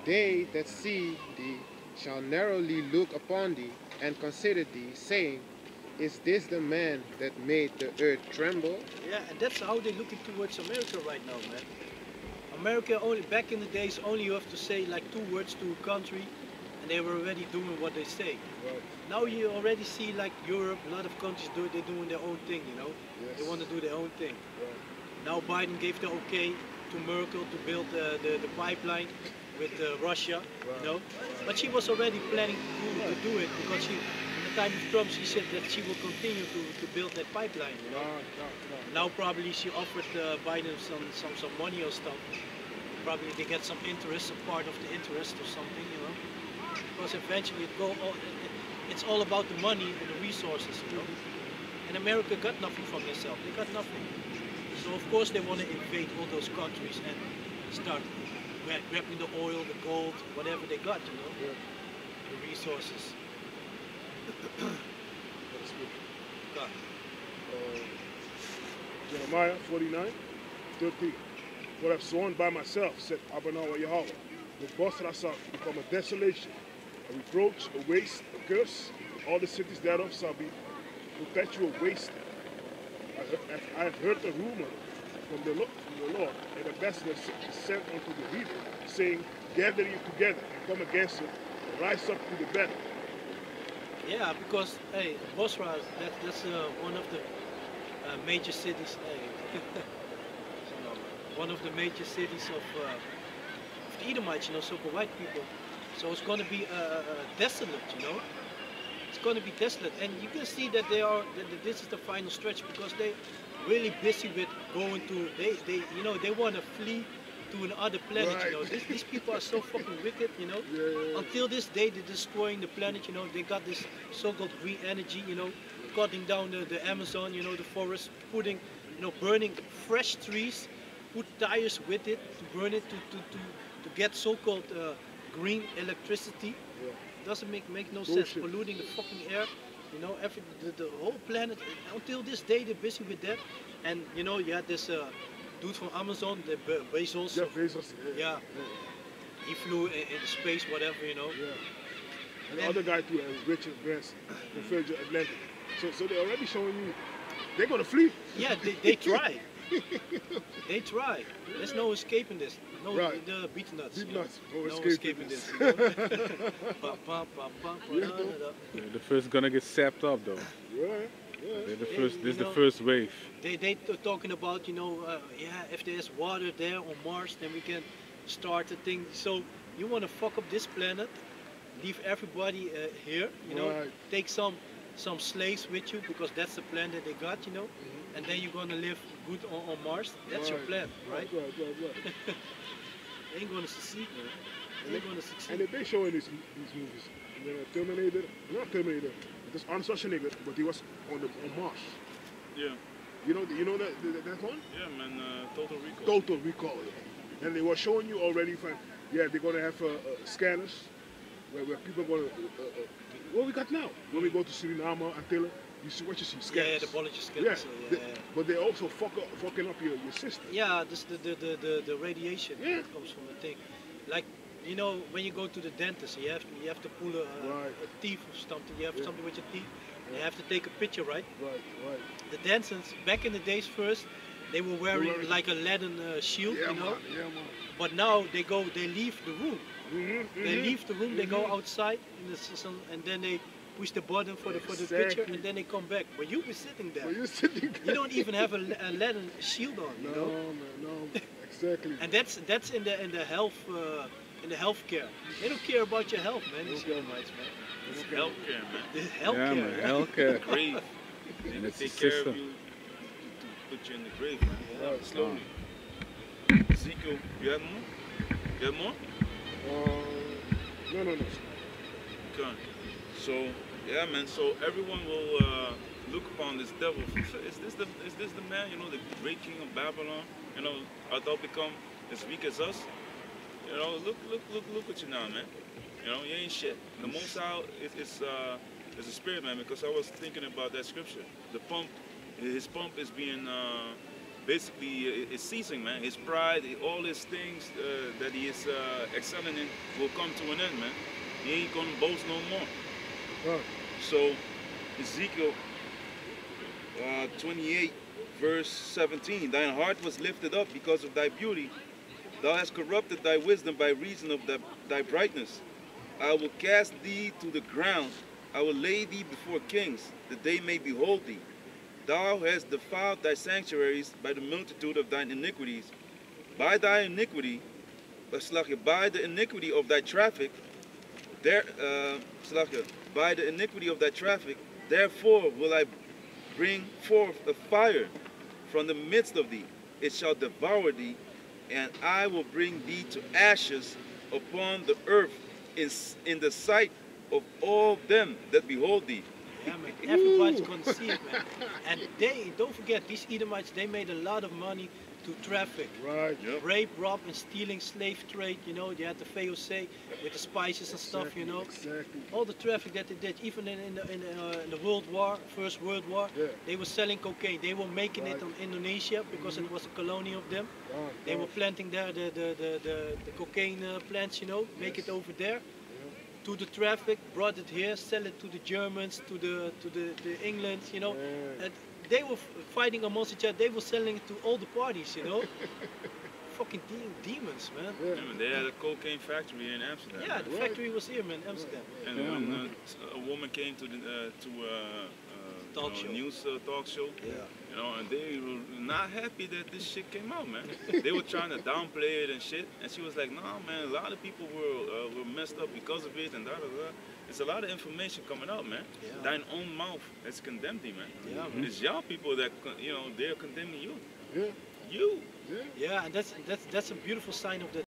They that see thee shall narrowly look upon thee and consider thee, saying, Is this the man that made the earth tremble? Yeah, and that's how they're looking towards America right now, man. America only back in the days only you have to say like 2 words to a country and they were already doing what they say. Right. Now you already see like Europe, a lot of countries they're doing their own thing, you know. Yes. They want to do their own thing. Right. Now Biden gave the okay to Merkel to build the pipeline with Russia, Right. you know. But she was already planning to do it because she, in the time of Trump, she said that she will continue to build that pipeline, you know. Right. Now probably she offered Biden some money or stuff. Probably they get some interest, some part of the interest or something, you know. Because eventually it's all about the money and the resources, you know. And America got nothing from themselves. They got nothing. So of course they want to invade all those countries and start grabbing the oil, the gold, whatever they got, you know. Yeah. The resources. That's good. God. Jeremiah 49:13. For I've sworn by myself, said Abanawa Yahweh, the Bosra shall become a desolation, a reproach, a waste, a curse. All the cities thereof shall be perpetual waste. I have heard a rumor from the Lord, and ambassadors sent unto the heathen, saying, Gather you together and come against it, and rise up to the battle. Yeah, because hey, Bosra, that's one of the major cities. One of the major cities of the Edomites, you know, so-called white people. So it's going to be desolate, you know. It's going to be desolate, and you can see that this is the final stretch because they're really busy with going to. They want to flee to another planet, Right. you know. These people are so fucking wicked, you know. Yeah. Until this day, they're destroying the planet, you know. They got this so-called green energy, you know, cutting down the Amazon, you know, the forest, putting, you know, burning fresh trees, put tires with it to burn it to get so-called green electricity. Yeah. Doesn't make no sense. Bullshit. Polluting the fucking air, you know, the whole planet. Until this day, they're busy with that. And you know, you had this dude from Amazon, the Bezos. Jeff Bezos. Yeah. He flew in space, whatever, you know. Yeah. And the other guy too, Richard Branson from Virgin Atlantic. So they're already showing you they're gonna flee. Yeah, they try. They try. There's no escaping this. No, Right. the beat nuts. Beat you know. nuts. No No escaping escaping this. this. You know? Ba, ba, ba, ba, Yeah, da, da, da. Yeah, the first gonna get sapped up though. Yeah. They're the Yeah, first. you This is the know, first wave. They talking about, you know, yeah, if there's water there on Mars, then we can start a thing. So you want to fuck up this planet, leave everybody here, you know, Right. take some slaves with you because that's the plan that they got, you know, and then you're gonna live good on Mars. That's your plan, right? Right. They ain't gonna succeed, man. They ain't gonna succeed. And they've been showing these movies. Terminator, not Terminator, it was Arnold Schwarzenegger, but he was on Mars. Yeah, You know that one? yeah, man. Total Recall. Total Recall. Yeah. And they were showing you already from, yeah, they're gonna have scanners where people are gonna. What we got now? When we go to Suriname, Antilles, you see what you see scanners. Yeah, the biology Yeah, scanners. but they also fucking up your system. Yeah, this the radiation Yeah. that comes from the thing. Like, you know, when you go to the dentist, you have to pull Right. a teeth or something. You have Yeah. something with your teeth. You have to take a picture, right? Right. The dentists back in the days first, they were wearing like a leaden shield, Yeah, you know. man. Yeah, man. But now they leave the room. Mm-hmm, They leave the room. They go outside in the sun, and then they push the button for the picture, Exactly. and then they come back. But you be sitting there. So you're sitting You don't even have a leather shield on, you No, know. man, no, exactly. And that's in the healthcare. They don't care about your health, man. These Edomites, man. It's healthcare, man. This is Yeah, healthcare. man. Healthcare. Grave. They And it's a take care system. of you to put you in the grave, man. Yeah. Slowly. Ezekiel, you have more? You have more? No. Okay. So, yeah, man. So everyone will look upon this devil. Is this the man? You know, the great king of Babylon. You know, art thou become as weak as us? You know, look at you now, man. You know, you ain't shit. The Most High is a spirit, man. Because I was thinking about that scripture. His pump is being basically it's ceasing, man. His pride, all his things that he is excelling in will come to an end, man. He ain't gonna boast no more. Right. So Ezekiel 28 verse 17, thine heart was lifted up because of thy beauty. Thou hast corrupted thy wisdom by reason of thy brightness. I will cast thee to the ground. I will lay thee before kings, that they may behold thee. Thou hast defiled thy sanctuaries by the multitude of thine iniquities. By thy iniquity, by the iniquity of thy traffic, by the iniquity of thy traffic, therefore will I bring forth a fire from the midst of thee. It shall devour thee, and I will bring thee to ashes upon the earth in the sight of all them that behold thee. Yeah, man. Everybody's gonna see it, man. And don't forget, these Edomites, they made a lot of money to traffic. Right. Yep. Rape, rob, and stealing, slave trade, you know. They had the VOC with the spices and stuff, you know. Exactly. All the traffic that they did, even in the World War, First World War, Yeah. they were selling cocaine. They were making it Right. on Indonesia because it was a colony of them. Right, They were right. planting there the cocaine plants, you know, make it over there. To the traffic, brought it here, sell it to the Germans, to the England, you know. Yeah. And they were fighting amongst each other. They were selling it to all the parties, you know. Fucking demons, man. Yeah. Yeah, they had a cocaine factory in Amsterdam. Yeah, the Right. factory was here, man, Amsterdam. And Yeah, when man. a woman came to the Talk show. news talk show, Yeah. you know, and they were not happy that this shit came out, man. They were trying to downplay it and shit, and she was like, "Nah, man, a lot of people were messed up because of it, and da da da." It's a lot of information coming out, man. Yeah. Thine own mouth has condemned thee, man. Yeah, man. It's y'all people that you know they're condemning you. Yeah. You. Yeah, and that's a beautiful sign of the